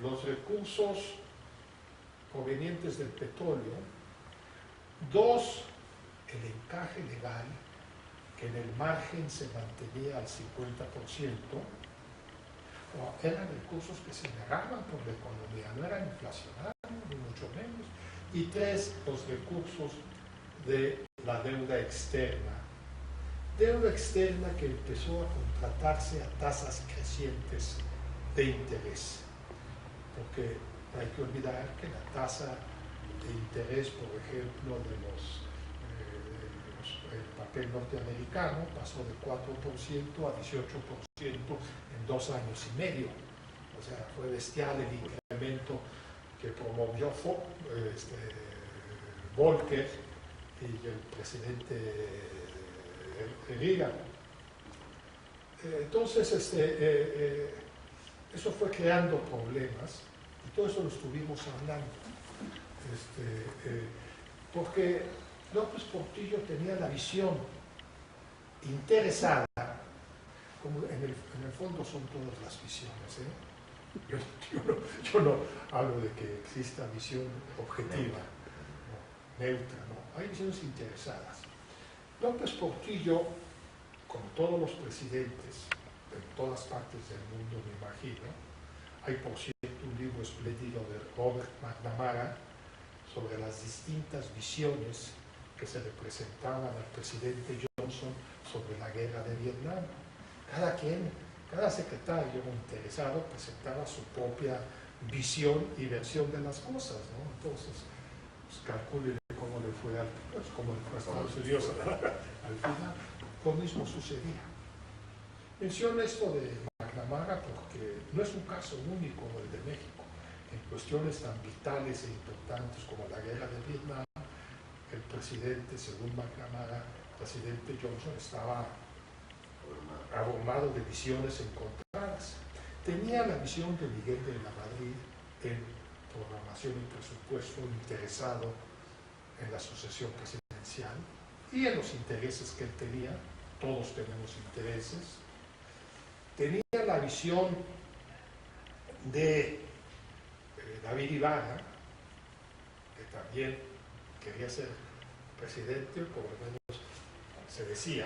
los recursos provenientes del petróleo, dos, el encaje legal, que en el margen se mantenía al 50%, eran recursos que se negaban por la economía, no eran inflacionarios, ni mucho menos. Y tres, los recursos de la deuda externa que empezó a contratarse a tasas crecientes de interés, porque no hay que olvidar que la tasa de interés, por ejemplo, el papel norteamericano pasó de 4% a 18% en 2 años y medio. O sea, fue bestial el incremento que promovió Volcker y el presidente Reagan. Entonces, eso fue creando problemas y todo eso lo estuvimos hablando. Porque López Portillo tenía la visión interesada, como en el fondo son todas las visiones, yo no hablo de que exista visión objetiva, neutra, no, hay visiones interesadas. López Portillo, como todos los presidentes en todas partes del mundo, me imagino, hay por cierto un libro espléndido de Robert McNamara sobre las distintas visiones que se le presentaban al presidente Johnson sobre la guerra de Vietnam. Cada secretario interesado presentaba su propia visión y versión de las cosas, ¿no? Entonces, pues, calcúlele cómo le fue a Estados Unidos al final. Lo mismo sucedía. Menciono esto de McNamara porque no es un caso único el de México. En cuestiones tan vitales e importantes como la guerra de Vietnam, el presidente, según McNamara, el presidente Johnson estaba abrumado de visiones encontradas. Tenía la visión de Miguel de la Madrid en programación y presupuesto, interesado en la sucesión presidencial y en los intereses que él tenía. Todos tenemos intereses. Tenía la visión de David Ibarra, que también quería ser presidente, por lo menos se decía.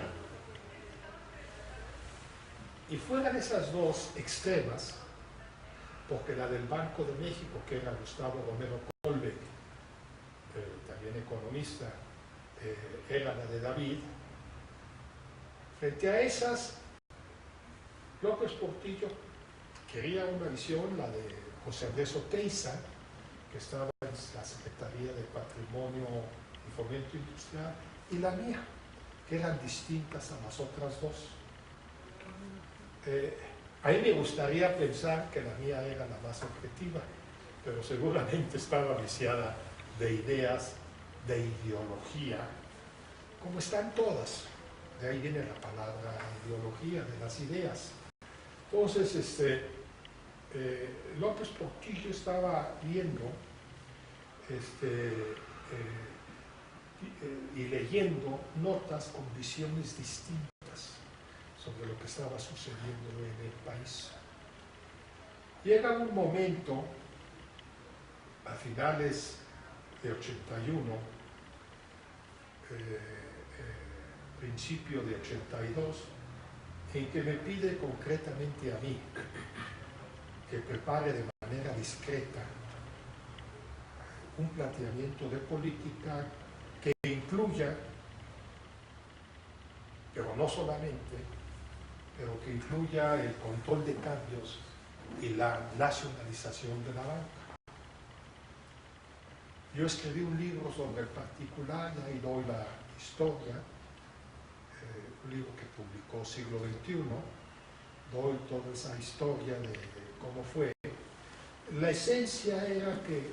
Y fuera de esas dos extremas, porque la del Banco de México, que era Gustavo Romero Colbeck, también economista, era la de David. Frente a esas, López Portillo quería una visión, la de José Andrés Oteiza, que estaba en la Secretaría de Patrimonio y Fomento Industrial, y la mía, que eran distintas a las otras dos. A mí me gustaría pensar que la mía era la más objetiva, pero seguramente estaba viciada de ideas, de ideología, como están todas. De ahí viene la palabra ideología, de las ideas. Entonces, López Portillo estaba viendo y leyendo notas con visiones distintas sobre lo que estaba sucediendo en el país. Llega un momento, a finales de 81, principio de 82, en que me pide concretamente a mí que prepare de manera discreta un planteamiento de política que incluya, pero no solamente, pero que incluya el control de cambios y la nacionalización de la banca. Yo escribí un libro sobre el particular, y ahí doy la historia, un libro que publicó Siglo XXI, doy toda esa historia de cómo fue. La esencia era que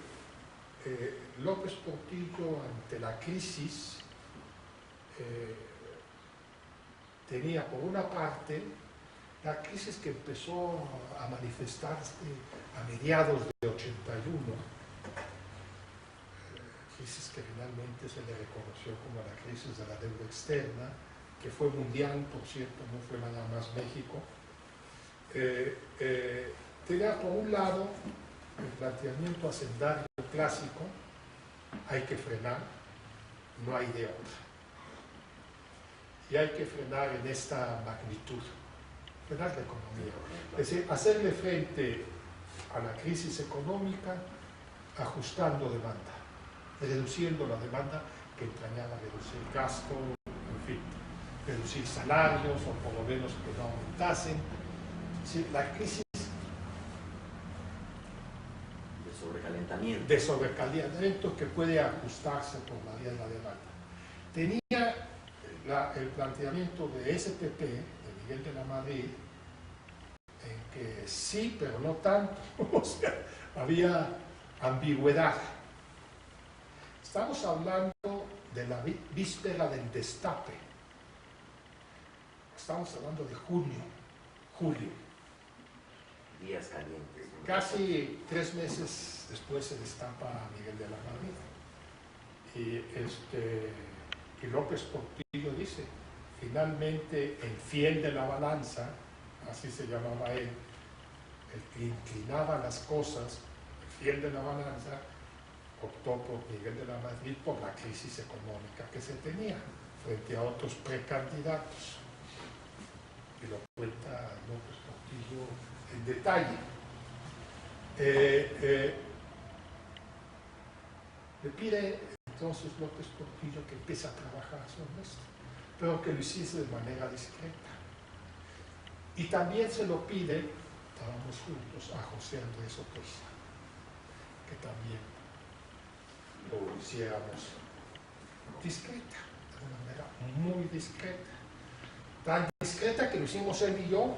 López Portillo, ante la crisis, tenía por una parte la crisis que empezó a manifestarse a mediados de 81, crisis que finalmente se le reconoció como la crisis de la deuda externa, que fue mundial, por cierto, no fue nada más México. Tenía por un lado el planteamiento hacendario clásico, hay que frenar, no hay de otra. Y hay que frenar en esta magnitud, frenar la economía. Es decir, hacerle frente a la crisis económica ajustando demanda, reduciendo la demanda que entrañaba reducir gasto, en fin, reducir salarios o por lo menos que no aumentasen. Es decir, la crisis sobrecalentamiento. De sobrecalentamiento que puede ajustarse por la vía de la demanda. Tenía el planteamiento de SPP, de Miguel de la Madrid, en que sí, pero no tanto, o sea, había ambigüedad. Estamos hablando de la víspera del destape. Estamos hablando de julio. Días calientes. Casi 3 meses después se destapa a Miguel de la Madrid. Y López Portillo dice, finalmente el fiel de la balanza, así se llamaba él, el que inclinaba las cosas, el fiel de la balanza, optó por Miguel de la Madrid por la crisis económica que se tenía frente a otros precandidatos. Y lo cuenta López Portillo en detalle. Le pide entonces López Portillo que empiece a trabajar sobre esto, pero que lo hiciese de manera discreta. Y también se lo pide, estábamos juntos, a José Andrés Oteiza. que también lo hiciéramos discreta, de una manera muy discreta. Tan discreta que lo hicimos él y yo.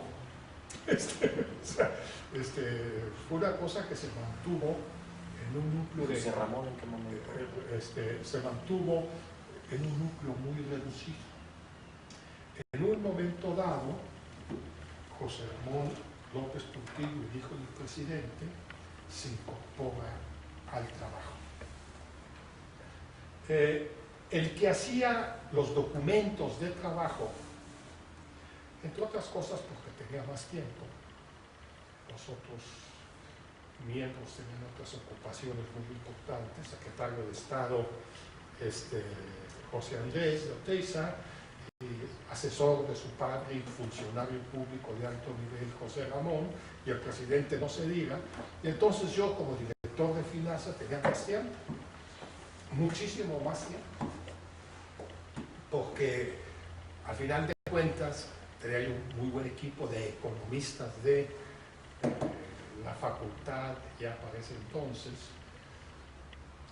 Fue una cosa que se mantuvo en un núcleo de... ¿José Ramón en qué momento? Se mantuvo en un núcleo muy reducido. En un momento dado, José Ramón López Portillo, el hijo del presidente, se incorpora al trabajo. El que hacía los documentos de trabajo, entre otras cosas porque tenía más tiempo, los otros miembros tenían otras ocupaciones muy importantes, secretario de Estado José Andrés de Oteiza, y asesor de su padre y funcionario público de alto nivel José Ramón, y el presidente no se diga. Y entonces yo, como director de finanzas, tenía más tiempo, muchísimo más tiempo, porque al final de cuentas tenía un muy buen equipo de economistas de la facultad ya para ese entonces,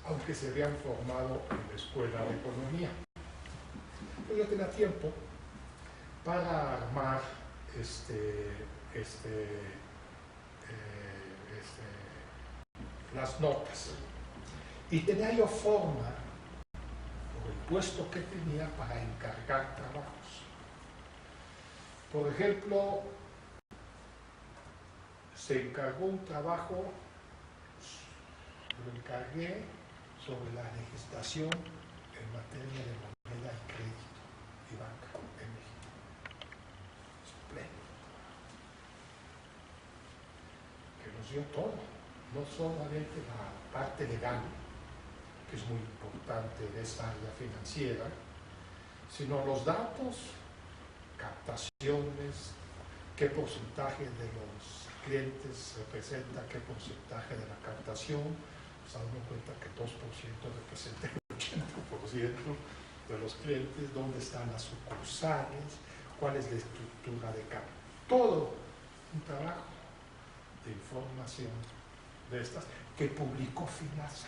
aunque se habían formado en la escuela de economía. Yo tenía tiempo para armar las notas, y tenía yo forma, por el puesto que tenía, para encargar trabajos. Por ejemplo, se encargó un trabajo, lo encargué sobre la legislación en materia de moneda y crédito y banca en México. Espléndido. Que nos dio todo, no solamente la parte legal, que es muy importante de esta área financiera, sino los datos, captaciones, qué porcentaje de los clientes representa qué porcentaje de la captación. Nos damos cuenta que 2% representa el 80% de los clientes, dónde están las sucursales, cuál es la estructura de captación. Todo un trabajo de información de estas que publicó FINASA.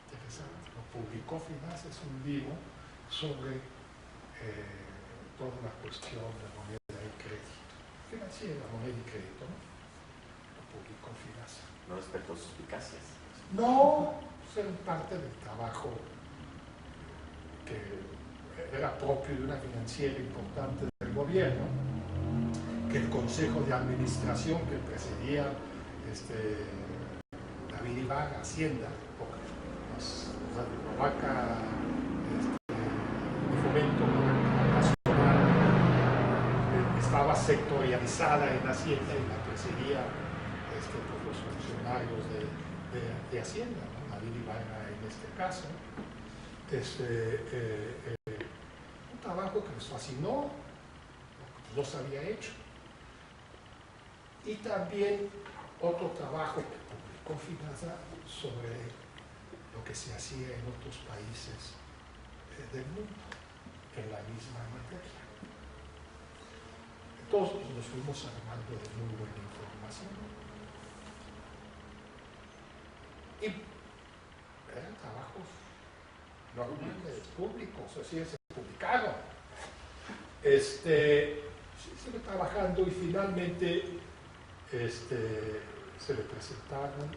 Interesante. Lo publicó FINASA, es un libro sobre toda la cuestión de moneda y crédito. Financiera, moneda y crédito, ¿no? Lo publicó FINASA. No respecto a sus eficacias. No, era parte del trabajo que era propio de una financiera importante del gobierno, que el Consejo de Administración que presidía David Ibarra, Hacienda, la vaca de fomento nacional, estaba sectorializada en Hacienda y la presidía por los funcionarios de Hacienda, ¿no? David Ibarra en este caso. Un trabajo que les fascinó, no se había hecho. Y también otro trabajo que publicó FINASA sobre lo que se hacía en otros países del mundo en la misma materia. Entonces nos fuimos armando de muy buena información. Y eran trabajos normales, públicos, así se publicaron. Sigue trabajando y finalmente se le presentaron,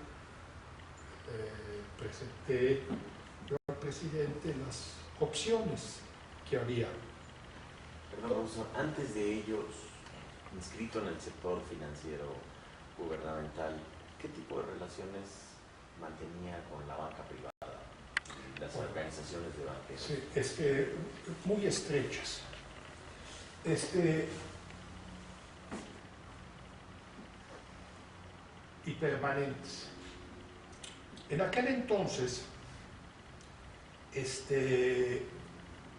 presenté yo al presidente las opciones que había. Perdón, profesor, antes de ellos, inscrito en el sector financiero gubernamental, ¿qué tipo de relaciones mantenía con la banca privada y las organizaciones de banqueros? Sí, muy estrechas. Y permanentes. En aquel entonces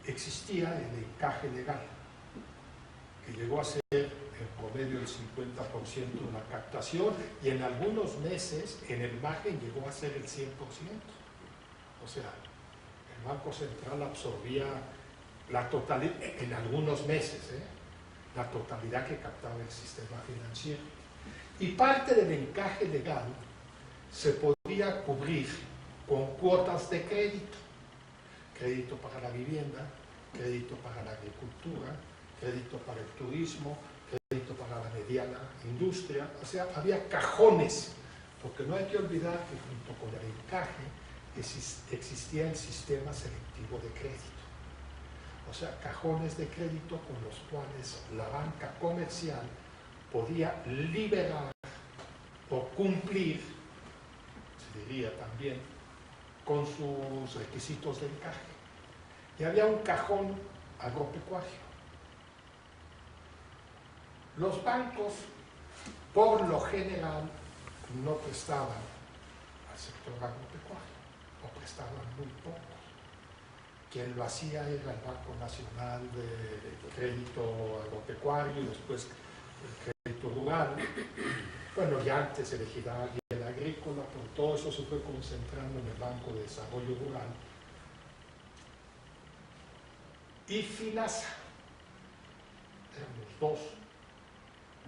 existía el encaje legal, que llegó a ser en promedio el 50% de la captación, y en algunos meses en el margen llegó a ser el 100%. O sea, el Banco Central absorbía la totalidad, en algunos meses, la totalidad que captaba el sistema financiero. Y parte del encaje legal se podía cubrir con cuotas de crédito. Crédito para la vivienda, crédito para la agricultura, crédito para el turismo, crédito para la mediana industria. O sea, había cajones, porque no hay que olvidar que junto con el encaje existía el sistema selectivo de crédito. O sea, cajones de crédito con los cuales la banca comercial podía liberar o cumplir, se diría también, con sus requisitos de encaje. Y había un cajón agropecuario. Los bancos, por lo general, no prestaban al sector agropecuario, o prestaban muy poco. Quien lo hacía era el Banco Nacional de Crédito Agropecuario y después el Crédito Rural. Bueno, ya antes el Ejidal y el Agrícola, pero todo eso se fue concentrando en el Banco de Desarrollo Rural. Y FINASA, eran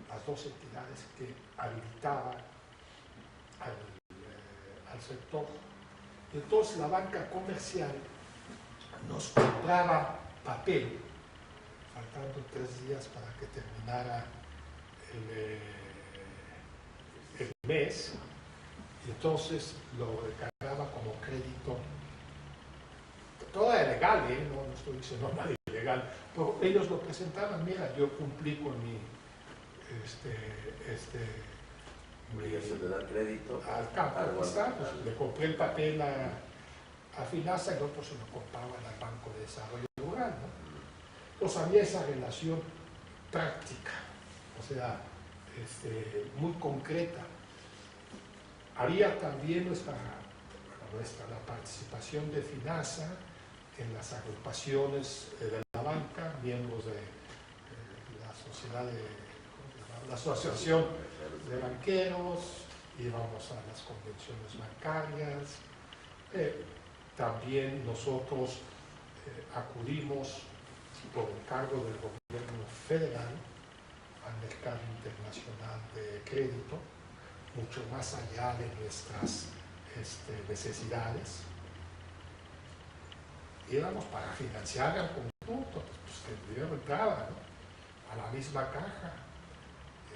las dos entidades que habilitaban al sector. Entonces la banca comercial nos compraba papel, faltando 3 días para que terminara el mes, y entonces lo recargaba como crédito. Todo era legal, no estoy diciendo nada ilegal, pero ellos lo presentaban. Mira, yo cumplí con mi obligación de dar crédito al campo, pues, le compré el papel a FINASA y el otro se lo compraban al Banco de Desarrollo Rural, ¿no? Entonces había esa relación práctica, o sea, muy concreta. Había también la participación de FINASA en las agrupaciones de la banca, miembros de la sociedad la asociación de banqueros, íbamos a las convenciones bancarias. También nosotros acudimos por encargo del gobierno federal al mercado internacional de crédito, mucho más allá de nuestras necesidades. Íbamos para financiar al conjunto, pues que el dinero entraba, ¿no?, a la misma caja.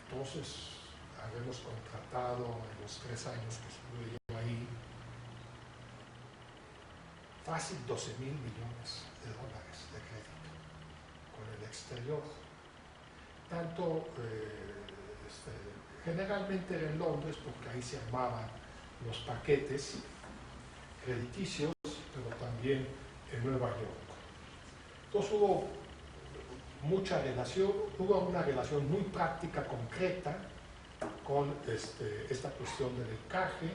Entonces, habíamos contratado en los 3 años que estuve yo ahí, fácil 12.000 millones de dólares de crédito con el exterior. Tanto, generalmente era en Londres, porque ahí se armaban los paquetes crediticios, pero también en Nueva York. Entonces hubo mucha relación, hubo una relación muy práctica, concreta, con esta cuestión del encaje.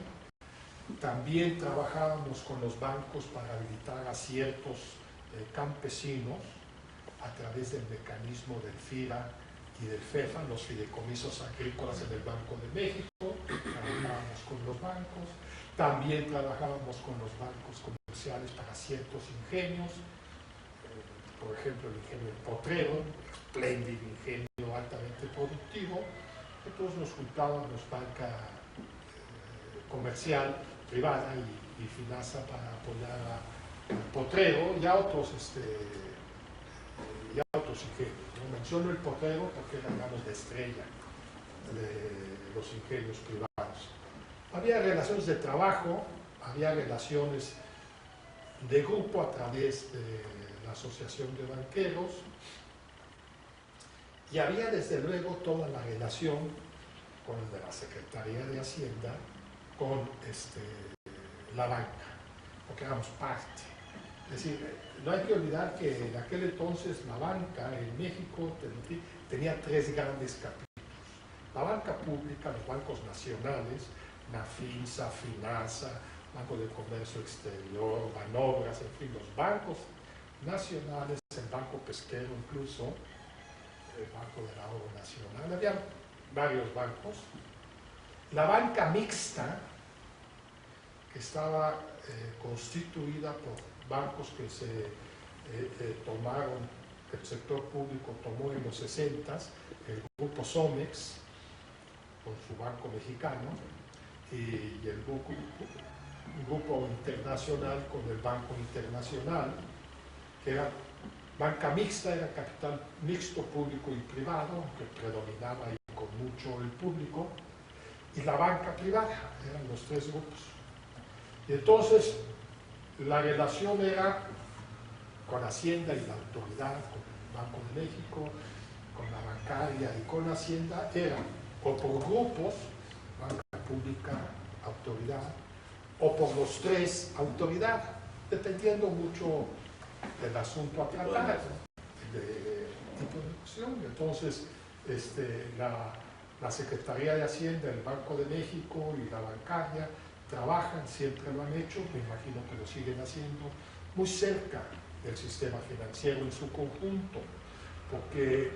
También trabajábamos con los bancos para habilitar a ciertos campesinos a través del mecanismo del FIRA y del FEFA, los fideicomisos agrícolas en el Banco de México. Trabajábamos con los bancos. También trabajábamos con los bancos comerciales para ciertos ingenios. Por ejemplo, el ingenio El Potrero, espléndido ingenio altamente productivo. Entonces nos juntábamos banca comercial, privada y FINASA para apoyar al Potrero y a otros, ingenios. No menciono El Potrero porque era, digamos, la estrella de los ingenios privados. Había relaciones de trabajo, había relaciones de grupo a través de la Asociación de Banqueros, y había desde luego toda la relación con el de la Secretaría de Hacienda, con la banca, porque éramos parte. Es decir, no hay que olvidar que en aquel entonces la banca en México tenía 3 grandes capítulos. La banca pública, los bancos nacionales, Nafinsa, FINASA, Banco de Comercio Exterior, Banobras, en fin, los bancos nacionales, el Banco Pesquero incluso, el Banco del Ahorro Nacional, había varios bancos. La banca mixta, que estaba constituida por bancos que se tomaron, que el sector público tomó en los 60s, el grupo Somex, con su Banco Mexicano, y el grupo internacional con el Banco Internacional, que era banca mixta, era capital mixto, público y privado, que predominaba ahí con mucho el público, y la banca privada, eran los tres grupos. Y entonces la relación era con Hacienda y la autoridad, con el Banco de México, con la bancaria y con Hacienda, era o por grupos, banca pública, autoridad, o por los tres, autoridad, dependiendo mucho del asunto a tratar, de tipo de cuestión. Entonces, la Secretaría de Hacienda, el Banco de México y la bancaria trabajan, siempre lo han hecho, me imagino que lo siguen haciendo, muy cerca del sistema financiero en su conjunto, porque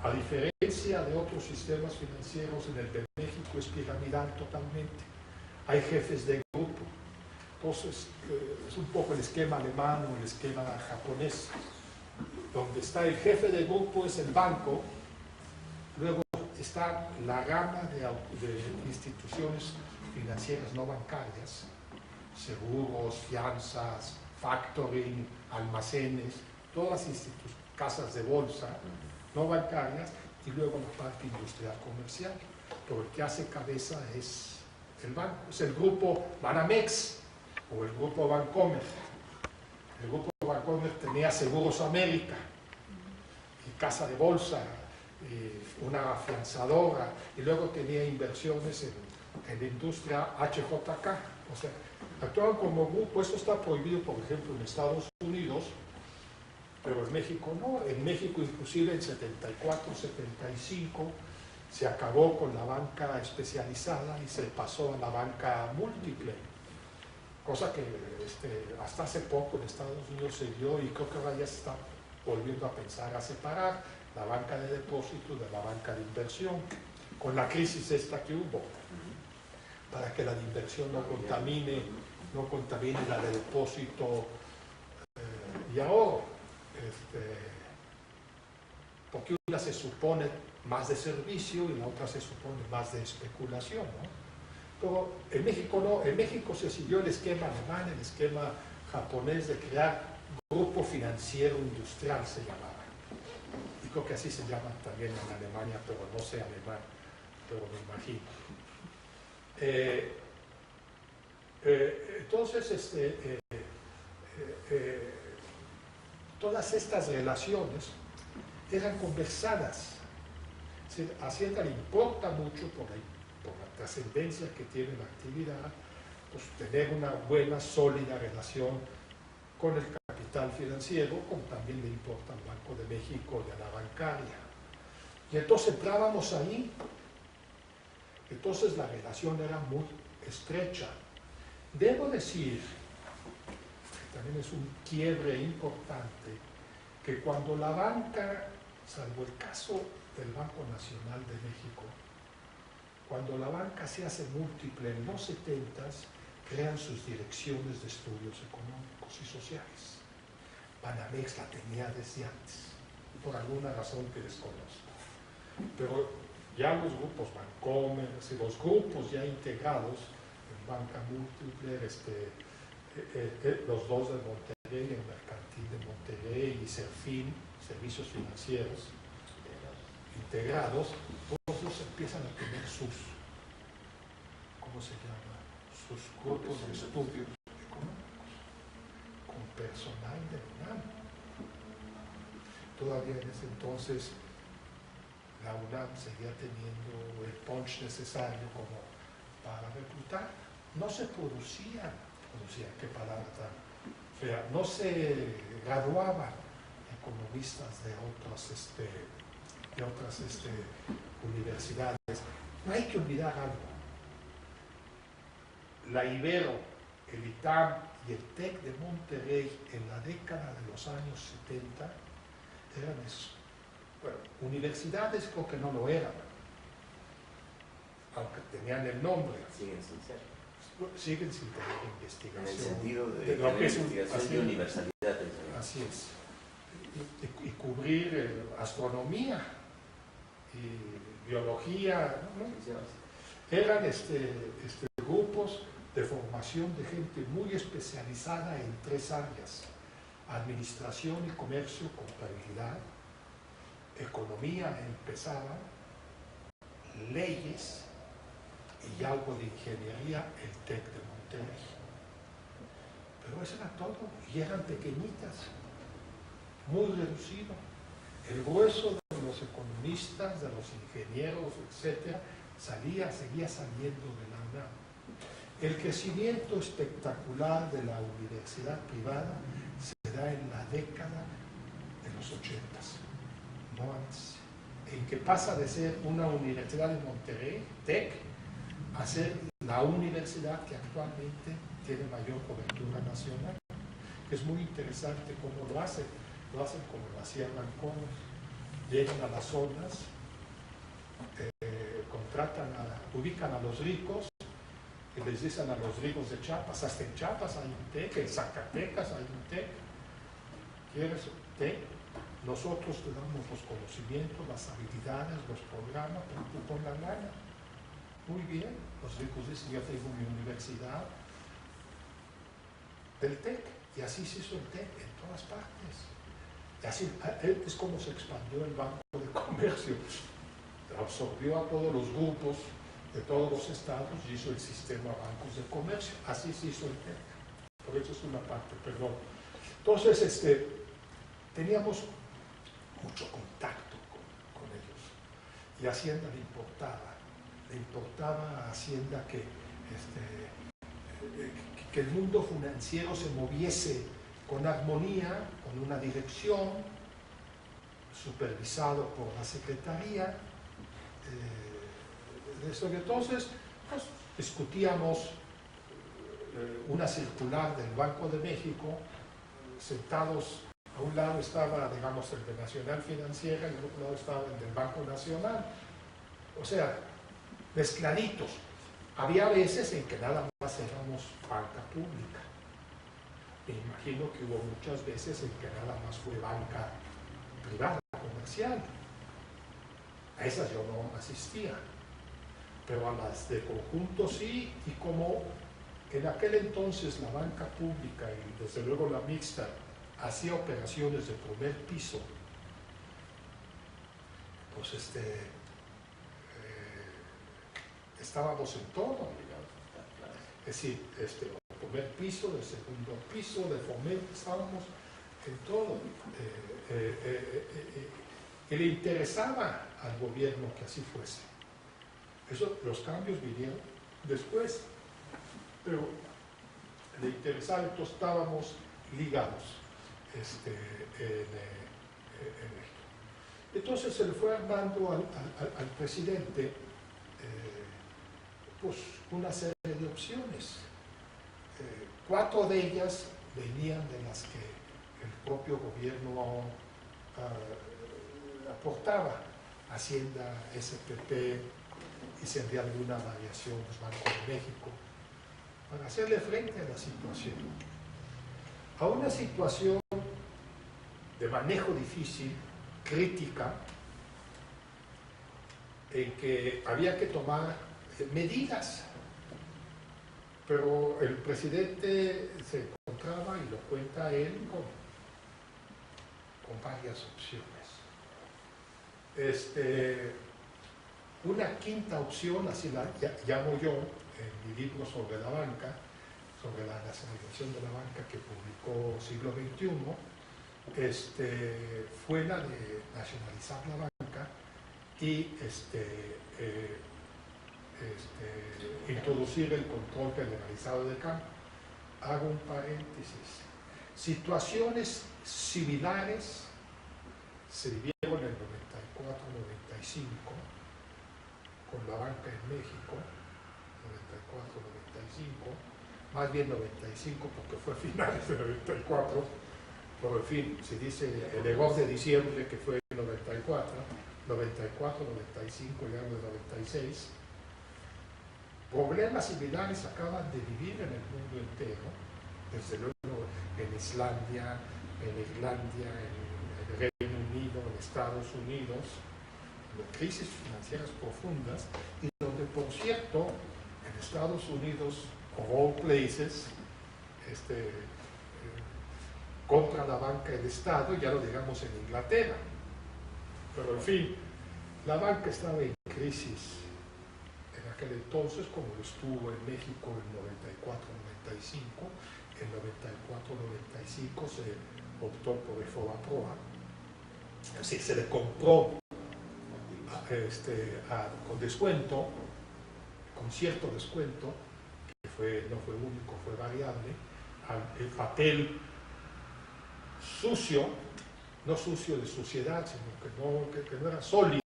a diferencia de otros sistemas financieros, en el de México es piramidal totalmente. Hay jefes de grupo. Entonces, es un poco el esquema alemán o el esquema japonés, donde está el jefe de grupo, es el banco, luego está la gama de instituciones financieras no bancarias, seguros, fianzas, factoring, almacenes, todas las casas de bolsa no bancarias, y luego la parte industrial comercial. Pero el que hace cabeza es el banco, es el grupo Banamex o el grupo Bancomer. El grupo Bancomer tenía Seguros América y casa de bolsa, una afianzadora, y luego tenía inversiones en la industria HJK. O sea, actuaban como grupo. Esto está prohibido, por ejemplo, en Estados Unidos, pero en México no. En México, inclusive en 74, 75, se acabó con la banca especializada y se pasó a la banca múltiple, cosa que hasta hace poco en Estados Unidos se dio, y creo que ahora ya se está volviendo a pensar a separar la banca de depósito de la banca de inversión, con la crisis esta que hubo, para que la de inversión no contamine la de depósito y ahorro. Porque una se supone más de servicio y la otra se supone más de especulación, ¿no? Pero en México no. En México se siguió el esquema alemán, el esquema japonés de crear grupo financiero industrial, se llamaba. Y creo que así se llama también en Alemania, pero no sé alemán, pero me imagino. Entonces, todas estas relaciones eran conversadas. A Hacienda le importa mucho por la trascendencia que tiene la actividad, pues tener una buena, sólida relación con el capital financiero, como también le importa al Banco de México y a la bancaria. Y entonces entrábamos ahí. Entonces la relación era muy estrecha. Debo decir, que también es un quiebre importante, que cuando la banca, salvo el caso del Banco Nacional de México, cuando la banca se hace múltiple en los 70s, crean sus direcciones de estudios económicos y sociales. Banamex la tenía desde antes, por alguna razón que desconozco. Pero ya los grupos Bancomer, los grupos ya integrados en banca múltiple, los dos de Monterrey, el Mercantil de Monterrey y Serfín, servicios financieros integrados, todos empiezan a tener sus, ¿cómo se llama? Sus grupos de estudios económicos, con personal de UNAM. Todavía en ese entonces la UNAM seguía teniendo el punch necesario como para reclutar. No se producían, qué palabra tan fea, no se graduaban economistas de otras universidades. No hay que olvidar algo. La Ibero, el ITAM y el TEC de Monterrey en la década de los años 70 eran eso. Bueno, universidades creo que no lo eran, aunque tenían el nombre. Siguen sin ser. Siguen sin tener investigación. En el sentido de lo que es investigación y universalidad. Así es. Y cubrir astronomía y biología, ¿no? eran grupos de formación de gente muy especializada en 3 áreas: administración y comercio, contabilidad, economía empezaba, leyes y algo de ingeniería, el TEC de Monterrey. Pero eso era todo, y eran pequeñitas, muy reducido. El grueso de los economistas, de los ingenieros, etcétera, seguía saliendo de la UNAM. El crecimiento espectacular de la universidad privada se da en la década de los 80s, no antes, en que pasa de ser una universidad de Monterrey, TEC, a ser la universidad que actualmente tiene mayor cobertura nacional. Es muy interesante cómo lo hacen como lo hacían Bancomer. Llegan a las zonas, ubican a los ricos y les dicen a los ricos de Chiapas: hasta en Chiapas hay un TEC, en Zacatecas hay un TEC. ¿Quieres TEC? Nosotros te damos los conocimientos, las habilidades, los programas, pero tú pon la lana. Muy bien, los ricos dicen: yo tengo mi universidad del TEC, y así se hizo el TEC en todas partes. Y así es como se expandió el Banco de Comercio, absorbió a todos los grupos de todos los estados y hizo el sistema bancos de comercio. Así se hizo el TEC. Por eso es una parte, perdón. Entonces, teníamos mucho contacto con ellos, y Hacienda le importaba a Hacienda que el mundo financiero se moviese con armonía, con una dirección, supervisado por la Secretaría. Entonces, pues, discutíamos una circular del Banco de México, sentados. A un lado estaba, digamos, el de Nacional Financiera, y al otro lado estaba el del Banco Nacional. O sea, mezcladitos. Había veces en que nada más éramos banca pública. Me imagino que hubo muchas veces en que nada más fue banca privada, comercial. A esas yo no asistía, pero a las de conjunto sí. Y como en aquel entonces la banca pública y desde luego la mixta hacía operaciones de primer piso, pues estábamos en todo. Es decir, primer piso, de segundo piso, de fomento, estábamos en todo. Y le interesaba al gobierno que así fuese. Los cambios vinieron después, pero le interesaba. Entonces estábamos ligados en esto. Entonces se le fue armando al presidente pues una serie de opciones. 4 de ellas venían de las que el propio gobierno aportaba: Hacienda, SPP, y si había alguna variación, pues Banco de México, para hacerle frente a la situación. A una situación de manejo difícil, crítica, en que había que tomar medidas. Pero el presidente se encontraba, y lo cuenta él, con varias opciones. Una quinta opción, así la llamo yo en mi libro sobre la banca, sobre la nacionalización de la banca que publicó Siglo XXI, fue la de nacionalizar la banca y introducir el control generalizado de campo. Hago un paréntesis. Situaciones similares se vivieron en el 94-95 con la banca en México, 94-95, más bien 95 porque fue a finales de 94, pero en fin, se dice el error de diciembre que fue en 94, 95 y algo de 96. Problemas similares acaban de vivir en el mundo entero, desde luego en Islandia, en Irlanda, en el Reino Unido, en Estados Unidos, crisis financieras profundas, y donde por cierto, en Estados Unidos, of all places, contra la banca del Estado, ya lo digamos en Inglaterra. Pero en fin, la banca estaba en crisis en aquel entonces, como lo estuvo en México en 94-95. En 94-95 se optó por el Fobaproa, es decir, se le compró con descuento, con cierto descuento, que no fue único, fue variable, el papel sucio, no sucio de suciedad, sino que no era sólido,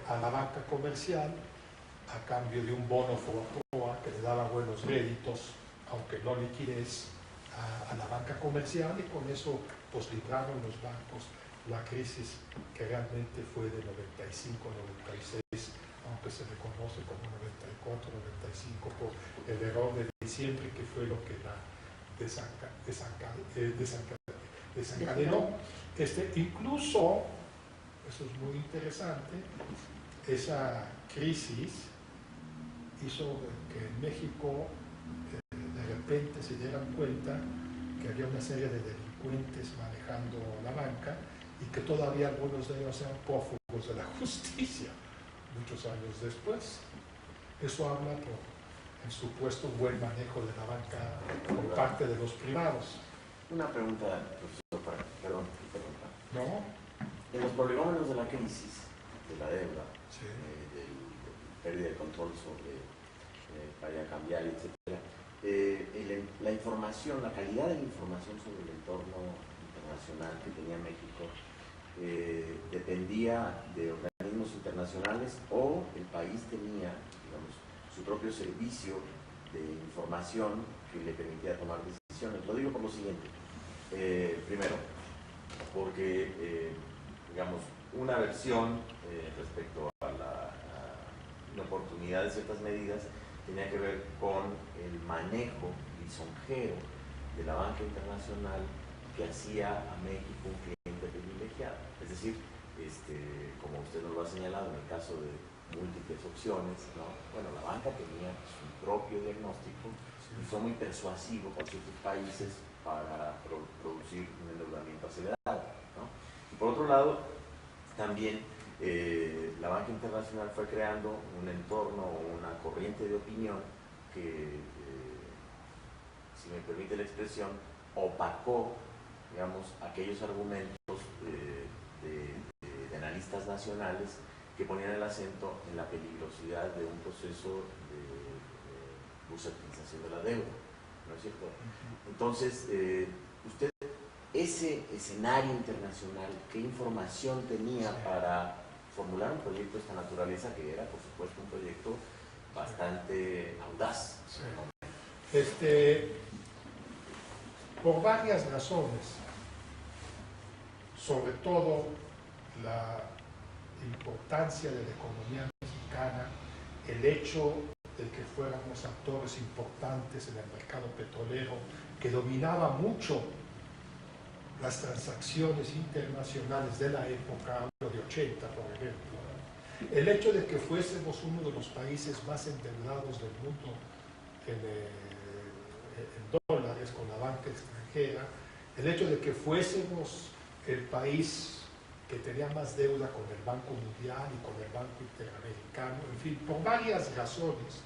a la banca comercial, a cambio de un bono Fobaproa que le daba buenos réditos, aunque no liquidez, a la banca comercial, y con eso pues libraron los bancos la crisis que realmente fue de 95-96, aunque se le conoce como 94-95 por el error de diciembre, que fue lo que la desencadenó. Incluso, eso es muy interesante, esa crisis hizo que en México de repente se dieran cuenta que había una serie de delincuentes manejando la banca y que todavía algunos de ellos eran prófugos de la justicia muchos años después. Eso habla por el supuesto buen manejo de la banca por parte de los privados. Una pregunta, profesor, perdón. ¿No? En los prolegómenos de la crisis, de la deuda, sí, de pérdida de control sobre paridad cambiaria, etc., la información, la calidad de la información sobre el entorno internacional que tenía México dependía de organismos internacionales, o el país tenía, digamos, su propio servicio de información que le permitía tomar decisiones. Lo digo por lo siguiente. Primero, porque, digamos, una versión respecto a la inoportunidad de ciertas medidas tenía que ver con el manejo lisonjero de la banca internacional, que hacía a México un cliente privilegiado. Es decir, como usted nos lo ha señalado en el caso de múltiples opciones, ¿no? Bueno, la banca tenía su propio diagnóstico y fue muy persuasivo para ciertos países para producir un endeudamiento acelerado, ¿no? Y por otro lado, también la banca internacional fue creando un entorno o una corriente de opinión que, si me permite la expresión, opacó, digamos, aquellos argumentos de analistas nacionales que ponían el acento en la peligrosidad de un proceso de bursatilización de la deuda, ¿no es cierto? Entonces, usted, ese escenario internacional, ¿qué información tenía para formular un proyecto de esta naturaleza, que era, por supuesto, un proyecto bastante audaz? Sí. Por varias razones, sobre todo la importancia de la economía mexicana, el hecho de que fuéramos actores importantes en el mercado petrolero, que dominaba mucho las transacciones internacionales de la época, de 80, por ejemplo. El hecho de que fuésemos uno de los países más endeudados del mundo en dólares con la banca extranjera, el hecho de que fuésemos el país que tenía más deuda con el Banco Mundial y con el Banco Interamericano, en fin, por varias razones,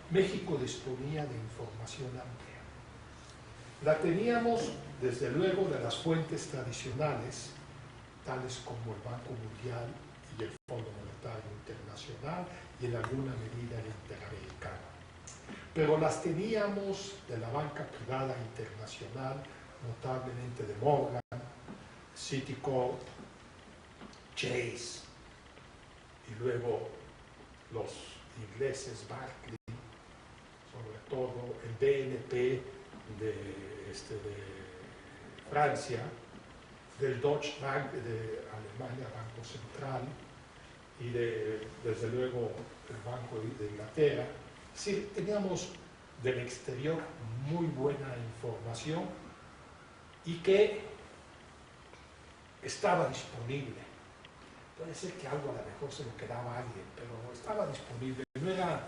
México disponía de información amplia. La teníamos, desde luego, de las fuentes tradicionales, tales como el Banco Mundial y el Fondo Monetario Internacional, y en alguna medida el Interamericano. Pero las teníamos de la banca privada internacional, notablemente de Morgan, Citicorp, Chase, y luego los ingleses Barclays, sobre todo el BNP de Francia, del Deutsche Bank de Alemania, Banco Central, y desde luego el Banco de Inglaterra. Sí, teníamos del exterior muy buena información y que estaba disponible. Puede ser que algo a lo mejor se lo quedaba a alguien, pero estaba disponible. No era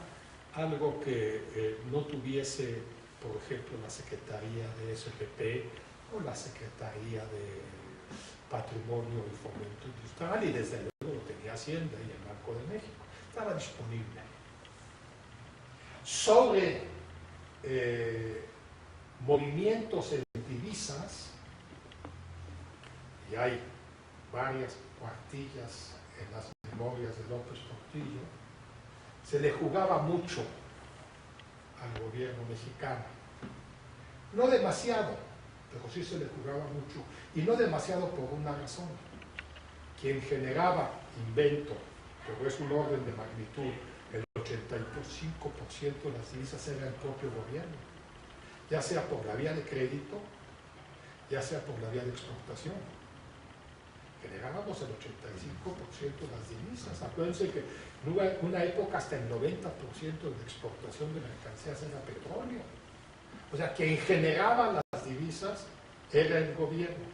algo que no tuviese, por ejemplo, la Secretaría de SPP o la Secretaría de Patrimonio y Fomento Industrial, y desde luego lo tenía Hacienda y el Banco de México. Estaba disponible. Sobre movimientos en divisas, y hay varias cuartillas en las memorias de López Portillo, se le jugaba mucho al gobierno mexicano. No demasiado, pero sí se le jugaba mucho. Y no demasiado por una razón. Quien generaba invento, pero es un orden de magnitud, el 85% de las divisas era el propio gobierno, ya sea por la vía de crédito, ya sea por la vía de exportación. Generábamos el 85% de las divisas. Acuérdense que en una época hasta el 90% de la exportación de mercancías era petróleo. O sea, quien generaba las divisas era el gobierno.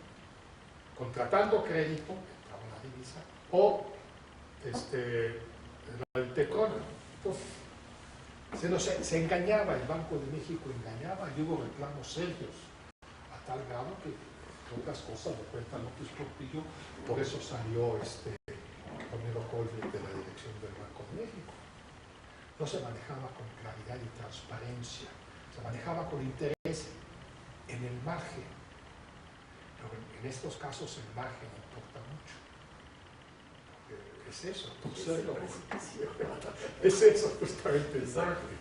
Contratando crédito, entraba la divisa, o el petróleo. Entonces, se engañaba, el Banco de México engañaba, y hubo reclamos serios, a tal grado que, entre otras cosas, lo cuenta López Portillo, por eso salió Romero Colbert de la dirección del Banco de México. No se manejaba con claridad y transparencia, se manejaba con interés en el margen. Pero en estos casos el margen importa mucho. Es eso, es eso justamente el margen.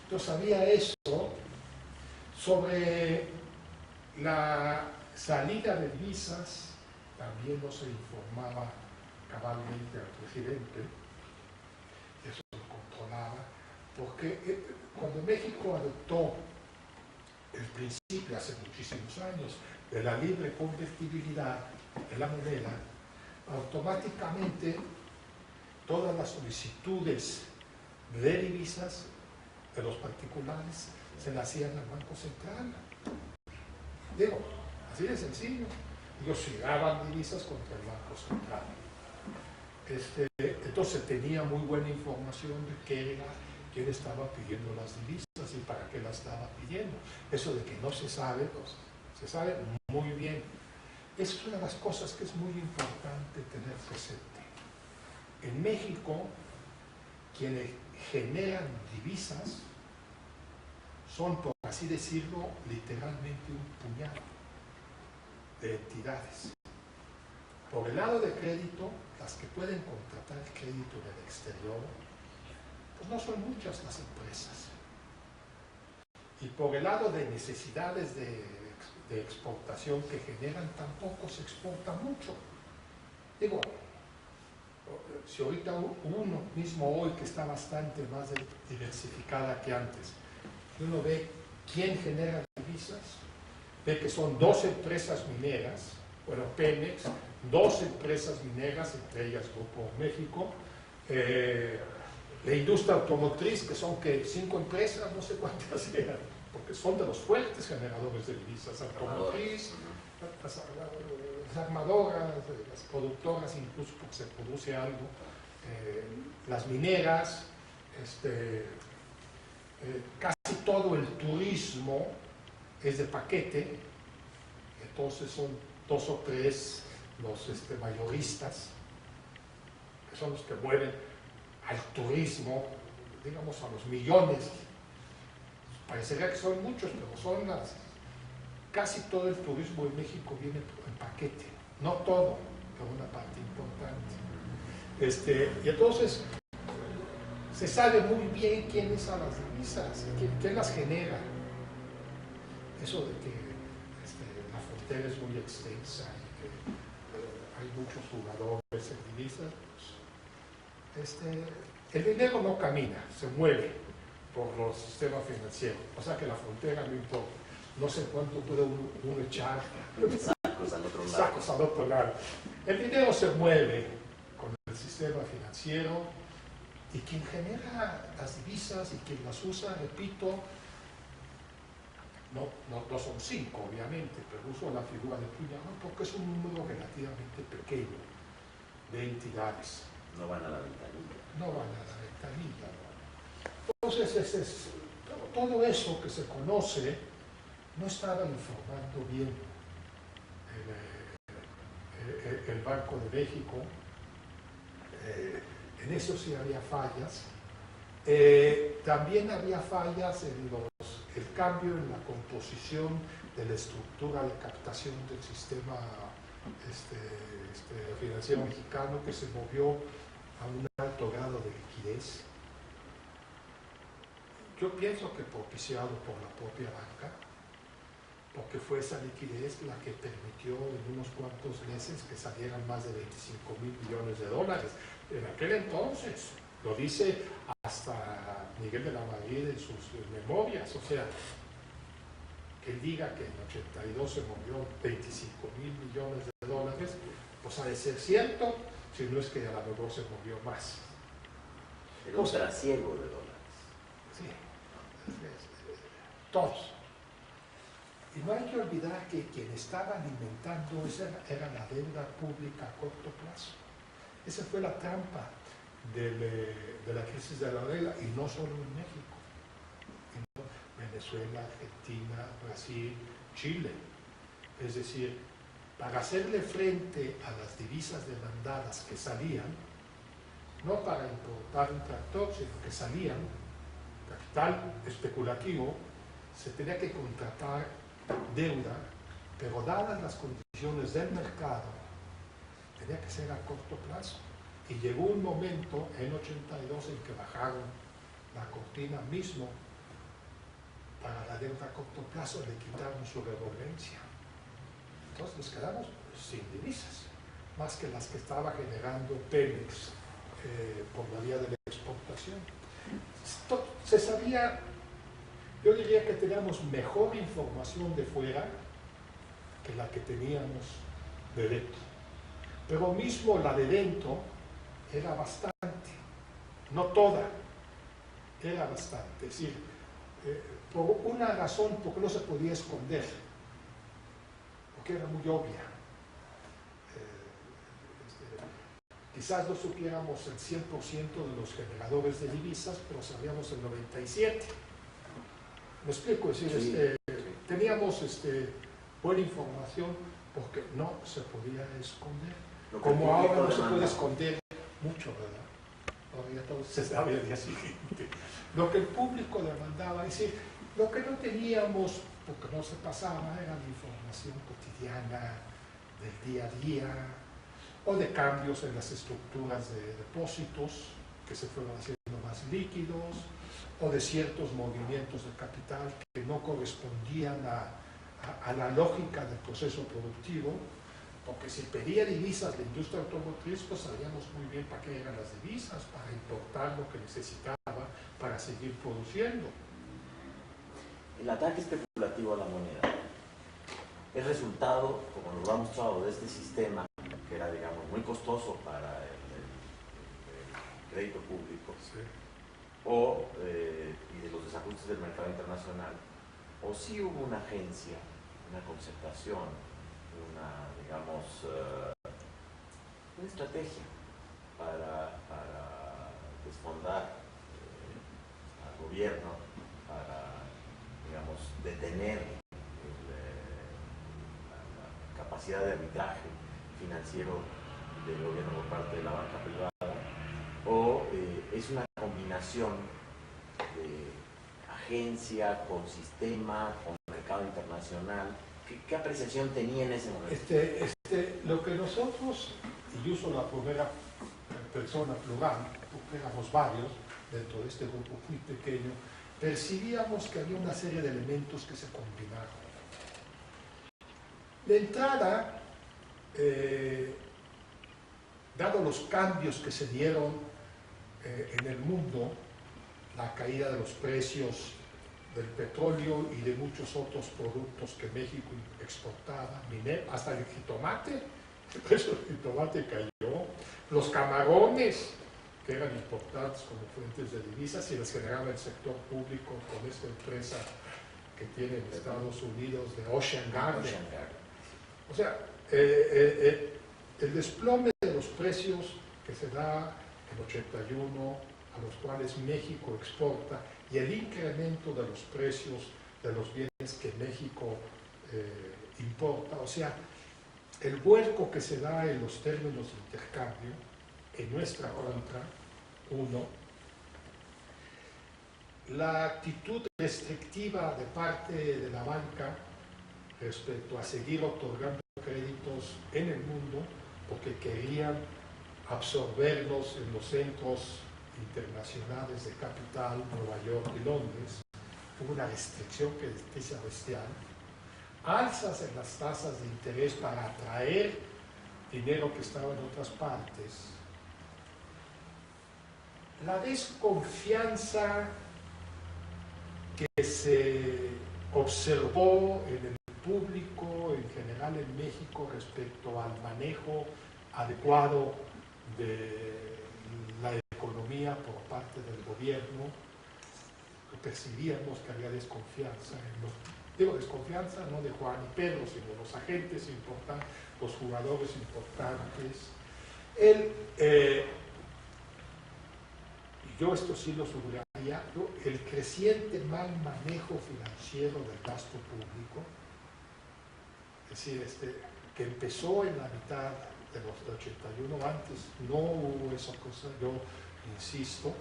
Entonces había eso. Sobre la salida de divisas también no se informaba cabalmente al presidente, eso lo controlaba, porque cuando México adoptó el principio hace muchísimos años de la libre convertibilidad de la moneda, automáticamente todas las solicitudes de divisas de los particulares se las hacían al Banco Central. Digo, así de sencillo. Ellos llegaban divisas contra el Banco Central. Entonces tenía muy buena información de qué era, quién estaba pidiendo las divisas y para qué las estaba pidiendo. Eso de que no se sabe, pues, se sabe muy bien. Esa es una de las cosas que es muy importante tener presente. En México, quienes generan divisas son, por así decirlo, literalmente un puñado de entidades. Por el lado de crédito, las que pueden contratar crédito del exterior, pues no son muchas las empresas. Y por el lado de necesidades de exportación que generan, tampoco se exporta mucho. Digo, si ahorita uno mismo hoy que está bastante más diversificada que antes, uno ve quién genera divisas, ve que son 2 empresas mineras, bueno, Pemex, 2 empresas mineras, entre ellas Grupo México, la industria automotriz, que son 5 empresas, no sé cuántas eran, porque son de los fuertes generadores de divisas, automotriz, las armadoras, las productoras, incluso porque se produce algo, las mineras, casi todo el turismo es de paquete, entonces son 2 o 3 los mayoristas, que son los que mueven al turismo, digamos a los millones. Parecería que son muchos, pero son casi todo el turismo en México viene en paquete, no todo, pero una parte importante. Y entonces se sabe muy bien quiénes son las divisas, quién las genera. Eso de que la frontera es muy extensa y que hay muchos jugadores en divisas, pues, el dinero no camina, se mueve por los sistemas financieros. O sea que la frontera no importa. No sé cuánto puede uno echar sacos al otro lado. El dinero se mueve con el sistema financiero y quien genera las divisas y quien las usa, repito, no son 5 obviamente, pero uso la figura de puñado porque es un número relativamente pequeño. de entidades. No van a la ventanilla. No van a la ventanilla. ¿No? Entonces, todo eso que se conoce no estaba informando bien el Banco de México. En eso sí había fallas. También había fallas en el cambio en la composición de la estructura de captación del sistema financiero mexicano, que se movió a un alto grado de liquidez. Yo pienso que propiciado por la propia banca, porque fue esa liquidez la que permitió en unos cuantos meses que salieran más de 25,000 millones de dólares. En aquel entonces, lo dice hasta Miguel de la Madrid en sus memorias, o sea, que él diga que en 82 se movió 25,000 millones de dólares, pues ha de ser cierto, si no es que a lo mejor se movió más. Era un trasiego de dólares. Sí, todos. Y no hay que olvidar que quien estaba alimentando esa era la deuda pública a corto plazo. Esa fue la trampa de la crisis de la deuda, y no solo en México. Venezuela, Argentina, Brasil, Chile. Es decir, para hacerle frente a las divisas demandadas que salían, no para importar un tractor, sino que salían, capital especulativo, se tenía que contratar deuda, pero dadas las condiciones del mercado, tenía que ser a corto plazo. Y llegó un momento, en 82, en que bajaron la cortina mismo para la deuda a corto plazo, le quitaron su revolvencia. Entonces nos quedamos sin divisas, más que las que estaba generando Pemex por la vía de la exportación. Esto se sabía, yo diría que teníamos mejor información de fuera que la que teníamos de dentro. Pero mismo la de dentro era bastante, no toda, era bastante. Es decir, por una razón, porque no se podía esconder, porque era muy obvia. Quizás no supiéramos el 100% de los generadores de divisas, pero sabíamos el 97%. ¿Me explico? Es decir, teníamos buena información porque no se podía esconder. Como ahora no se puede esconder mucho, ¿verdad? Todavía todo se sabe al día siguiente. Lo que el público demandaba, es decir, lo que no teníamos, porque no se pasaba, era la información cotidiana del día a día, o de cambios en las estructuras de depósitos que se fueron haciendo más líquidos, o de ciertos movimientos de capital que no correspondían a la lógica del proceso productivo, porque si pedía divisas la industria automotriz, pues sabíamos muy bien para qué eran las divisas, para importar lo que necesitaba para seguir produciendo. El ataque especulativo a la moneda es resultado, como nos lo ha mostrado, de este sistema que era, digamos, muy costoso para el crédito público, Sí. Y de los desajustes del mercado internacional, o sí hubo una agencia, una concertación, una estrategia para desfondar al gobierno, para, digamos, detener la capacidad de arbitraje financiero del gobierno por parte de la banca privada, o es una combinación de agencia con sistema, con mercado internacional. ¿Qué apreciación tenía en ese momento? Lo que nosotros, y uso la primera persona plural, porque éramos varios dentro de este grupo muy pequeño, percibíamos que había una serie de elementos que se combinaron. De entrada, dado los cambios que se dieron en el mundo, la caída de los precios del petróleo y de muchos otros productos que México exportaba, hasta el jitomate, el precio del jitomate cayó, los camarones, que eran importantes como fuentes de divisas, y las generaba el sector público con esta empresa que tiene en Estados Unidos de Ocean Garden. O sea, el desplome de los precios que se da en 81, a los cuales México exporta, y el incremento de los precios de los bienes que México importa, o sea, el vuelco que se da en los términos de intercambio en nuestra contra, uno, la actitud restrictiva de parte de la banca respecto a seguir otorgando créditos en el mundo porque querían absorberlos en los centros internacionales de capital, Nueva York y Londres. Hubo una restricción crediticia bestial, alzas en las tasas de interés para atraer dinero que estaba en otras partes, la desconfianza que se observó en el público en general en México respecto al manejo adecuado de la economía por parte del gobierno. Percibíamos que había desconfianza en los, digo desconfianza no de Juan y Pedro, sino los agentes importantes, los jugadores importantes. Y yo esto sí lo subrayaría, el creciente mal manejo financiero del gasto público, es decir, que empezó en la mitad de los 81, antes no hubo esa cosa, yo insisto,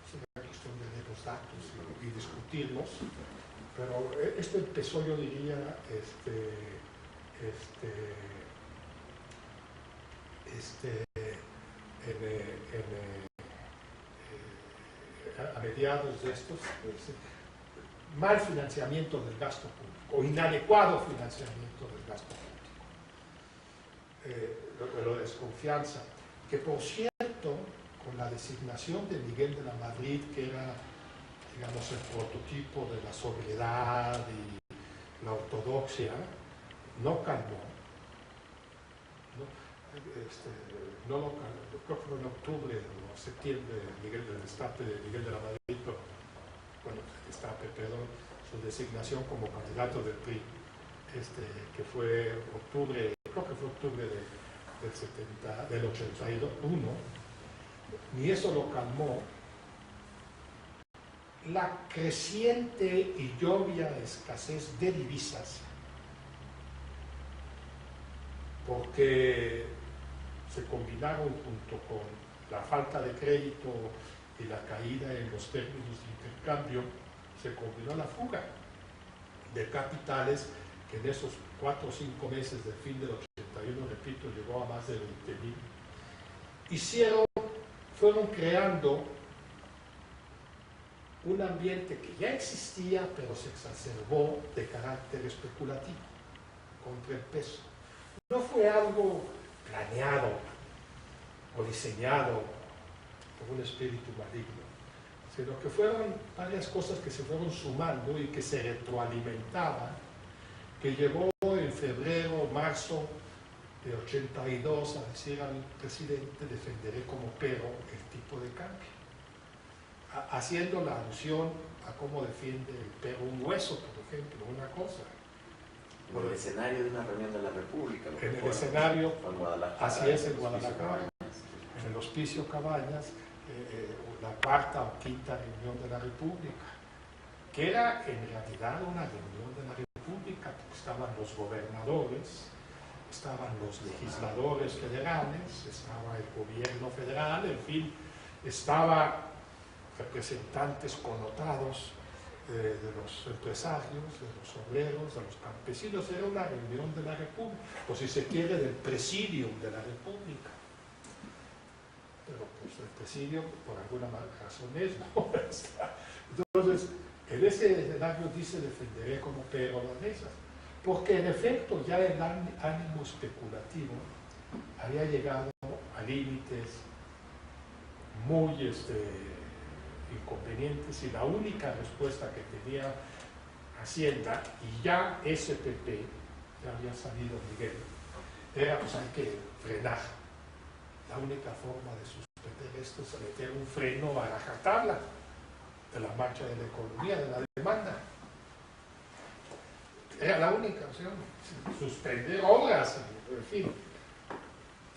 sería cuestión de leer los datos y discutirlos, pero esto empezó, yo diría, a mediados de estos, mal financiamiento del gasto público, o inadecuado financiamiento del gasto público, lo de desconfianza, que por cierto, con la designación de Miguel de la Madrid, que era, digamos, el prototipo de la sobriedad y la ortodoxia, no calmó. No lo calmó. Creo que fue en octubre o septiembre del destape de Miguel de la Madrid, pero, bueno, destape, perdón, su designación como candidato del PRI, que fue octubre, creo que fue octubre del 81, ni eso lo calmó. La creciente y obvia escasez de divisas, porque se combinaron junto con la falta de crédito y la caída en los términos de intercambio, se combinó la fuga de capitales que en esos 4 o 5 meses del fin del 81, repito, llegó a más de 20.000, fueron creando un ambiente que ya existía, pero se exacerbó de carácter especulativo contra el peso. No fue algo planeado o diseñado por un espíritu maligno, sino que fueron varias cosas que se fueron sumando y que se retroalimentaban, que llevó en febrero, marzo de 82 a decir al presidente: defenderé como perro el tipo de cambio, haciendo la alusión a cómo defiende el perro un hueso, por ejemplo, una cosa. Por el escenario de una reunión de la República. En el escenario, así es, en Guadalajara, en el Hospicio Cabañas, la cuarta o quinta reunión de la República, que era en realidad una reunión de la República, porque estaban los gobernadores, estaban los legisladores federales, estaba el gobierno federal, en fin, estaban representantes connotados de los empresarios, de los obreros, de los campesinos. Era una reunión de la República, o si se quiere, del presidium de la República. Pero pues el presidio por alguna razón es, ¿no? Entonces, en ese escenario dice: defenderé como perro las mesas, porque en efecto ya el ánimo especulativo había llegado a límites muy inconvenientes, y la única respuesta que tenía Hacienda, y ya SPP, ya había salido Miguel, era: pues hay que frenar. La única forma de suspender esto es meter un freno a la rajatabla de la marcha de la economía, de la demanda. Era la única opción, suspender obras, en fin.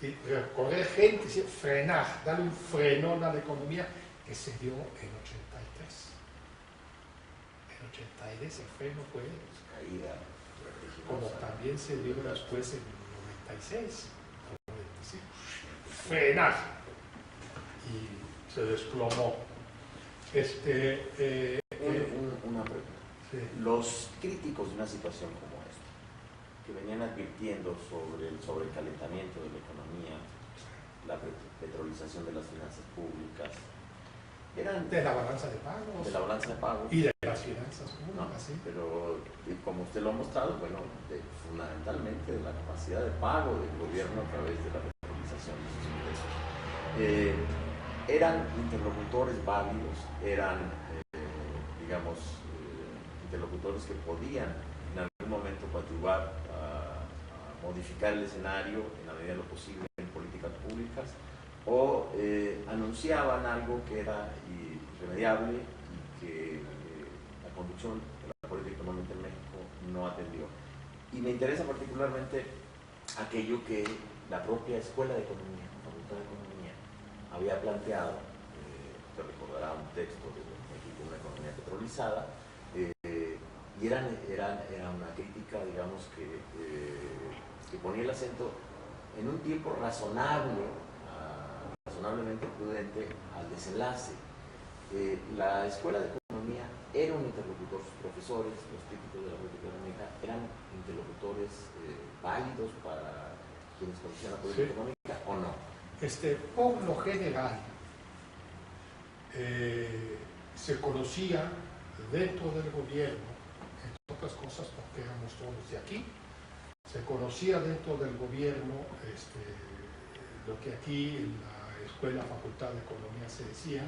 y recorrer gente, frenar, darle un frenón a la economía, que se dio en 83. En 83 el freno fue caída, como también se dio después en 96. Frenar y se desplomó. Una pregunta. Sí. Los críticos de una situación como esta, que venían advirtiendo sobre el sobrecalentamiento de la economía, la petrolización de las finanzas públicas, eran de la balanza de pagos. De la balanza de pagos. Y de las finanzas públicas, ¿no? sí. Pero, como usted lo ha mostrado, bueno, fundamentalmente de la capacidad de pago del gobierno a través de la petrolización de sus ingresos. Eran interlocutores válidos, eran, interlocutores que podían en algún momento coadyuvar a modificar el escenario en la medida de lo posible en políticas públicas, o anunciaban algo que era irremediable y que la conducción de la política económica en México no atendió. Y me interesa particularmente aquello que la propia Escuela de Economía, la Facultad de Economía, había planteado. Te recordará un texto de México, una economía petrolizada, y era una crítica, digamos, que ponía el acento en un tiempo razonablemente prudente al desenlace. La Escuela de Economía era un interlocutor, sus profesores, los críticos de la política económica, eran interlocutores válidos para quienes conocían la política económica, ¿o no? Por lo general, se conocía dentro del gobierno, entre otras cosas porque éramos todos de aquí, se conocía dentro del gobierno lo que aquí en la Escuela Facultad de Economía se decía,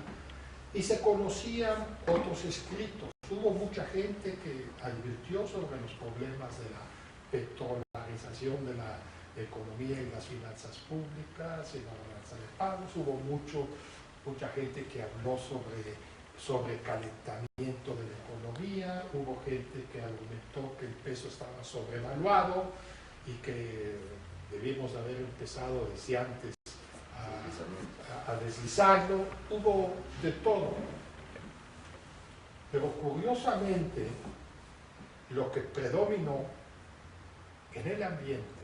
y se conocían otros escritos. Hubo mucha gente que advirtió sobre los problemas de la petrolarización de la economía y las finanzas públicas y la balanza de pagos. Hubo mucha gente que habló sobre calentamiento de la economía. Hubo gente que argumentó que el peso estaba sobrevaluado y que debimos haber empezado desde antes a deslizarlo. Hubo de todo. Pero curiosamente, lo que predominó en el ambiente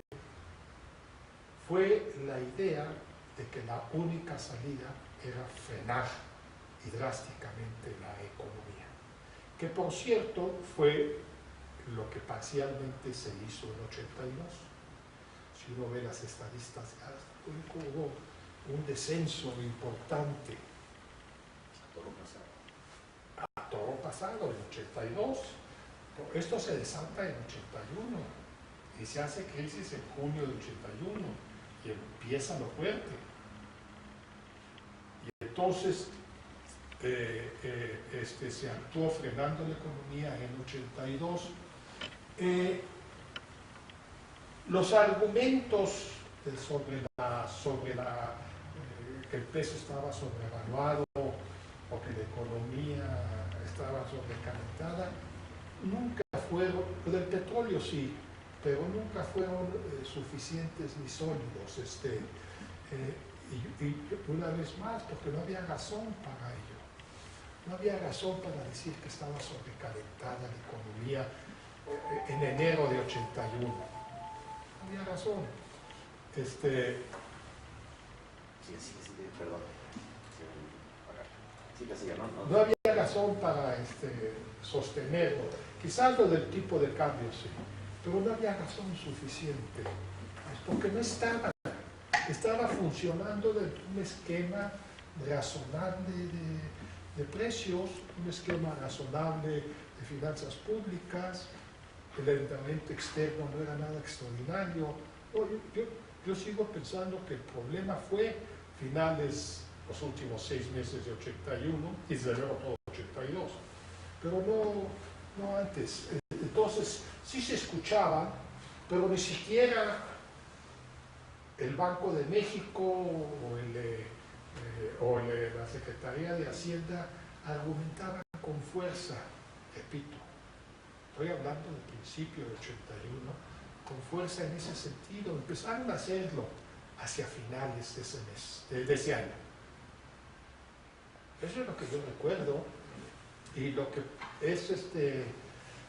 fue la idea de que la única salida era frenar y drásticamente la economía. Que por cierto fue lo que parcialmente se hizo en 82. Si uno ve las estadísticas, hubo un descenso importante a todo pasado en 82. Esto se desata en 81 y se hace crisis en junio de 81 y empieza lo fuerte. Y entonces se actuó frenando la economía en 82. Los argumentos sobre que el peso estaba sobrevaluado o que la economía estaba sobrecalentada nunca fueron, del petróleo sí, pero nunca fueron suficientes ni sólidos. Y una vez más, porque no había razón para ello. No había razón para decir que estaba sobrecalentada la economía en enero de 81. No había razón. No había razón para sostenerlo. Quizás lo del tipo de cambio sí, pero no había razón suficiente. Porque no estaba funcionando un esquema razonable de precios, un esquema razonable de finanzas públicas. El endeudamiento externo no era nada extraordinario. Yo sigo pensando que el problema fue los últimos 6 meses de 81 y desde luego todo 82, pero no antes. Entonces sí se escuchaba, pero ni siquiera el Banco de México o la Secretaría de Hacienda argumentaban con fuerza, repito, estoy hablando del principio de 81, con fuerza en ese sentido. Empezaron a hacerlo hacia finales de ese mes, de ese año. Eso es lo que yo recuerdo. Y lo que es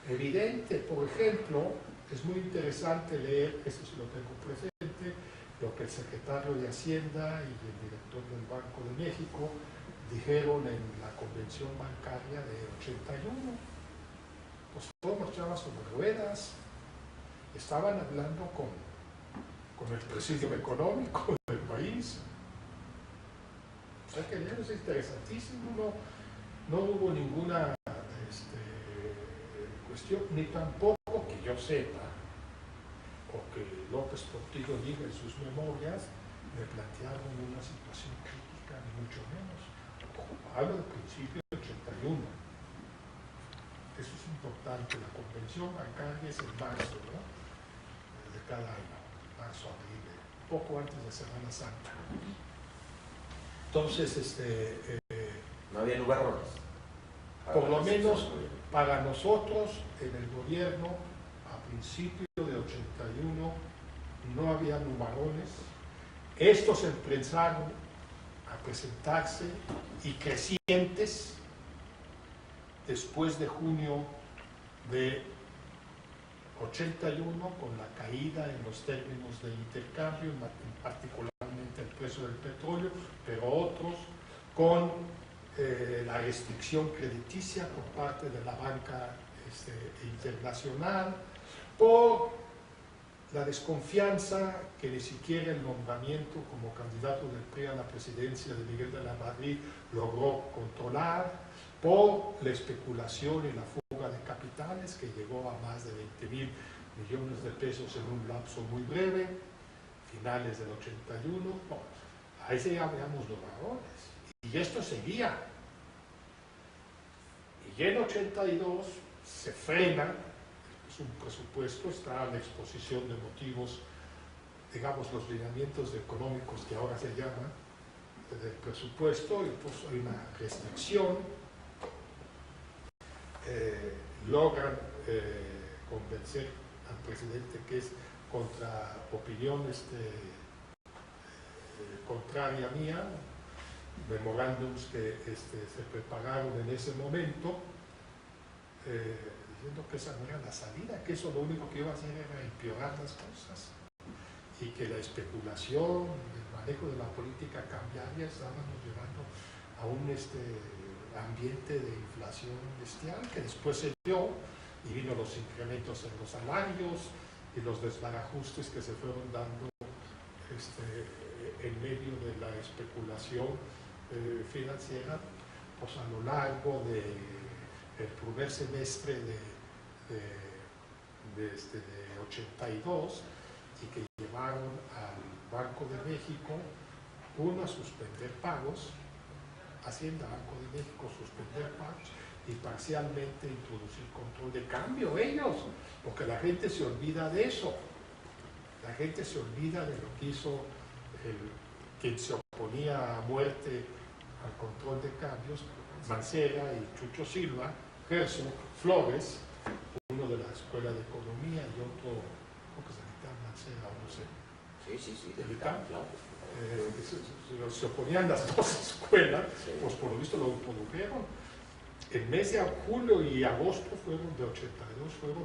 evidente, por ejemplo, es muy interesante leer, eso sí lo tengo presente, lo que el secretario de Hacienda y el director del Banco de México dijeron en la convención bancaria de 81. Pues todo marchaba sobre ruedas, estaban hablando con el presidio económico del país. O sea que eso es interesantísimo, no hubo ninguna cuestión, ni tampoco que yo sepa, o que López Portillo diga en sus memorias, me plantearon una situación crítica, ni mucho menos. Hablo del principio del 81. Eso es importante. La convención bancaria es en marzo, ¿no? De cada año, marzo, abril, poco antes de Semana Santa. Entonces, no había nubarrones. Por lo menos para nosotros en el gobierno, a principios de 81, no había nubarrones. Estos empezaron a presentarse y crecientes después de junio de 81, con la caída en los términos de intercambio, particularmente el precio del petróleo, pero otros con la restricción crediticia por parte de la banca internacional, por la desconfianza que ni siquiera el nombramiento como candidato del PRI a la presidencia de Miguel de la Madrid logró controlar, por la especulación y la fuga de capitales que llegó a más de 20.000 millones de pesos en un lapso muy breve, finales del 81. Bueno, ahí sí habíamos los varones. Y esto seguía. Y en 82 se frena, es un presupuesto, está la exposición de motivos, digamos, los lineamientos económicos que ahora se llaman, del presupuesto, y pues hay una restricción. Logran convencer al presidente que es contra opinión contraria mía, memorándums que se prepararon en ese momento, diciendo que esa no era la salida, que eso lo único que iba a hacer era empeorar las cosas, y que la especulación, el manejo de la política cambiaria estábamos llevando a un ambiente de inflación bestial que después se dio, y vino los incrementos en los salarios y los desbarajustes que se fueron dando en medio de la especulación financiera, pues a lo largo del primer semestre de 82, y que llevaron al Banco de México, uno, a suspender pagos, Hacienda, Banco de México, suspender pagos, y parcialmente introducir control de cambio ellos, porque la gente se olvida de eso. La gente se olvida de lo que hizo quien se oponía a muerte al control de cambios, Mancera y Chucho Silva, Gerson Flores, uno de la Escuela de Economía y otro, creo que es de Mancera, no sé. Sí, de Vital, claro. Se oponían las dos escuelas, sí. Pues por lo visto lo produjeron. El mes de julio y agosto de 82 fueron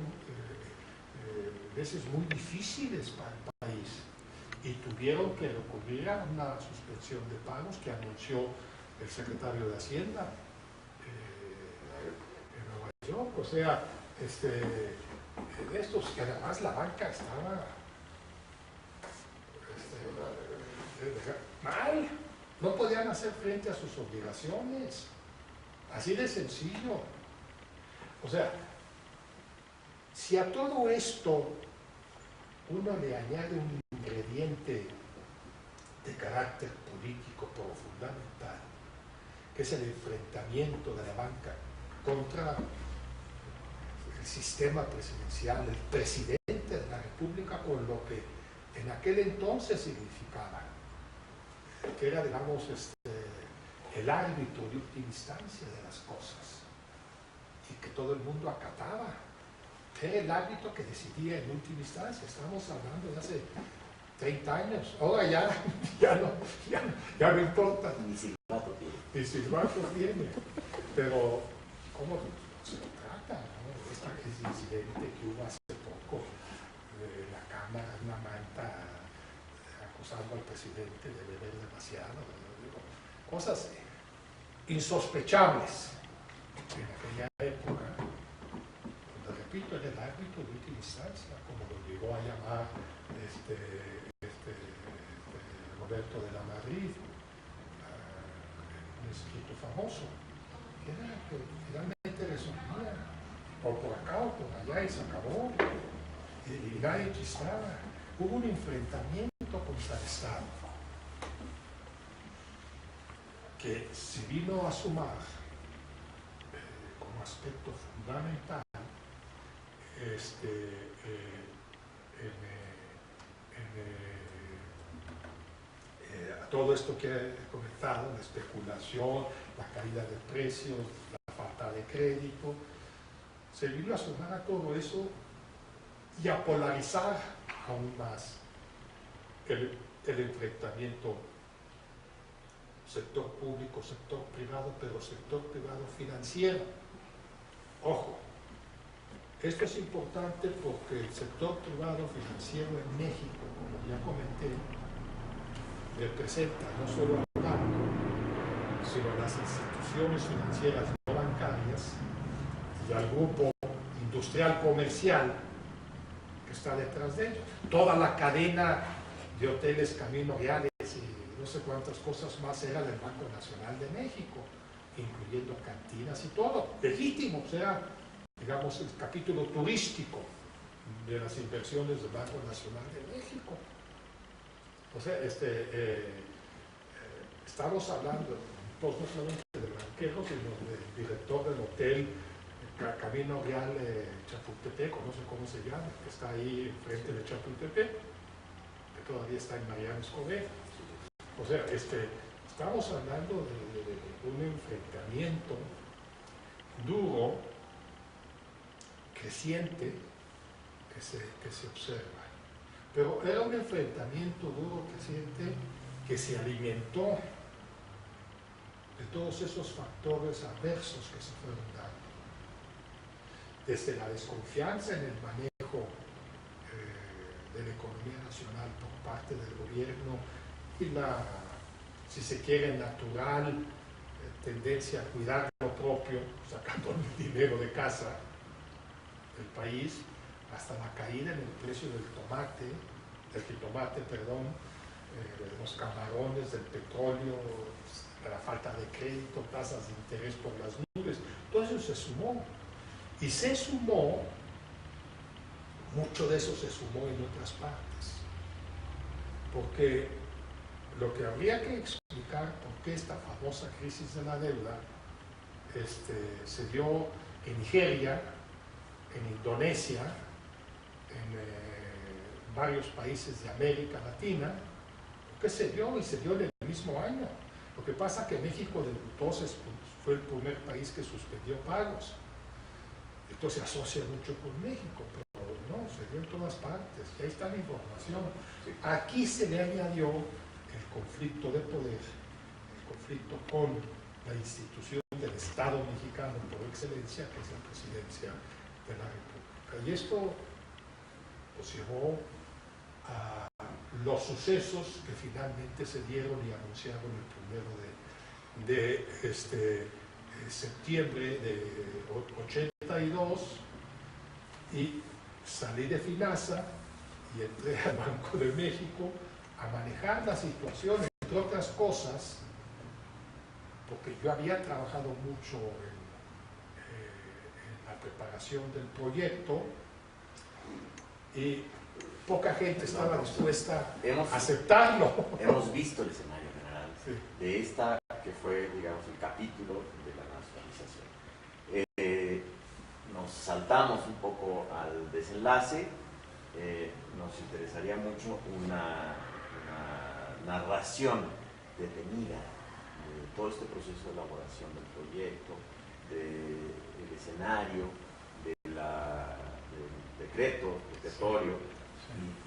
meses muy difíciles para el país, y tuvieron que recurrir a una suspensión de pagos que anunció el secretario de Hacienda en Nueva York. O sea, estos, que además la banca estaba mal, no podían hacer frente a sus obligaciones, así de sencillo. O sea, si a todo esto uno le añade un ingrediente de carácter político pero fundamental, que es el enfrentamiento de la banca contra el sistema presidencial, el presidente de la República, con lo que en aquel entonces significaba, que era, digamos, el árbitro de última instancia de las cosas, y que todo el mundo acataba. Era el árbitro que decidía en última instancia. Estamos hablando de hace 30 años. Ahora ya no importa. Ni silbato tiene. Ni silbato tiene. Pero, ¿cómo se trata, ¿no? Ese incidente que hubo hace poco de la Cámara, una manta acusando al presidente de beber demasiado, ¿no? Cosas insospechables en aquella época. Repito, en el árbitro de última instancia, como lo llegó a llamar Roberto de la Madrid, un escrito famoso, que era que finalmente resolvía o por acá o por allá y se acabó, y nadie chistaba. Hubo un enfrentamiento contra el Estado que se vino a sumar como aspecto fundamental a todo esto que he comentado, la especulación, la caída de precios, la falta de crédito, se vino a sumar a todo eso y a polarizar aún más el enfrentamiento sector público, sector privado, pero sector privado financiero. Ojo, esto es importante porque el sector privado financiero en México, como ya comenté, representa no solo al banco, sino a las instituciones financieras no bancarias y al grupo industrial comercial que está detrás de ellos. Toda la cadena de hoteles Camino Reales y no sé cuántas cosas más era del Banco Nacional de México, incluyendo cantinas y todo. Legítimo, o sea, digamos, el capítulo turístico de las inversiones del Banco Nacional de México. O sea, estamos hablando, pues, no solamente del banquero, sino del director del hotel Camino Real Chapultepec, o no sé cómo se llama, que está ahí enfrente de Chapultepec, que todavía está en Mariano Escobedo. O sea, estamos hablando de un enfrentamiento duro, creciente, que se observa. Pero era un enfrentamiento duro, creciente, que se alimentó de todos esos factores adversos que se fueron dando. Desde la desconfianza en el manejo de la economía nacional por parte del gobierno y la, si se quiere, natural tendencia a cuidar lo propio, sacando el dinero de casa del país, hasta la caída en el precio del jitomate, de los camarones, del petróleo, de la falta de crédito, tasas de interés por las nubes. Todo eso se sumó. Y se sumó, mucho de eso se sumó en otras partes. Porque lo que habría que explicar por qué esta famosa crisis de la deuda se dio en Nigeria, en Indonesia, en varios países de América Latina, que se dio y se dio en el mismo año. Lo que pasa es que México entonces fue el primer país que suspendió pagos. Entonces se asocia mucho con México, pero no, se dio en todas partes. Y ahí está la información. Aquí se le añadió el conflicto de poder, el conflicto con la institución del Estado mexicano por excelencia, que es la presidencia de la República. Y esto pues llevó a los sucesos que finalmente se dieron y anunciaron el 1 de septiembre de 82, y salí de FINASA y entré al Banco de México a manejar la situación, entre otras cosas, porque yo había trabajado mucho en la preparación del proyecto y poca gente estaba dispuesta a aceptarlo. Hemos visto el escenario general, sí, de esta que fue, digamos, el capítulo de la nacionalización. Nos saltamos un poco al desenlace. Nos interesaría mucho una narración detenida de todo este proceso de elaboración del proyecto, del escenario, del decreto, del territorio,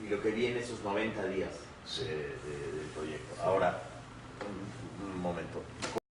y lo que viene esos 90 días del proyecto. Ahora, un momento,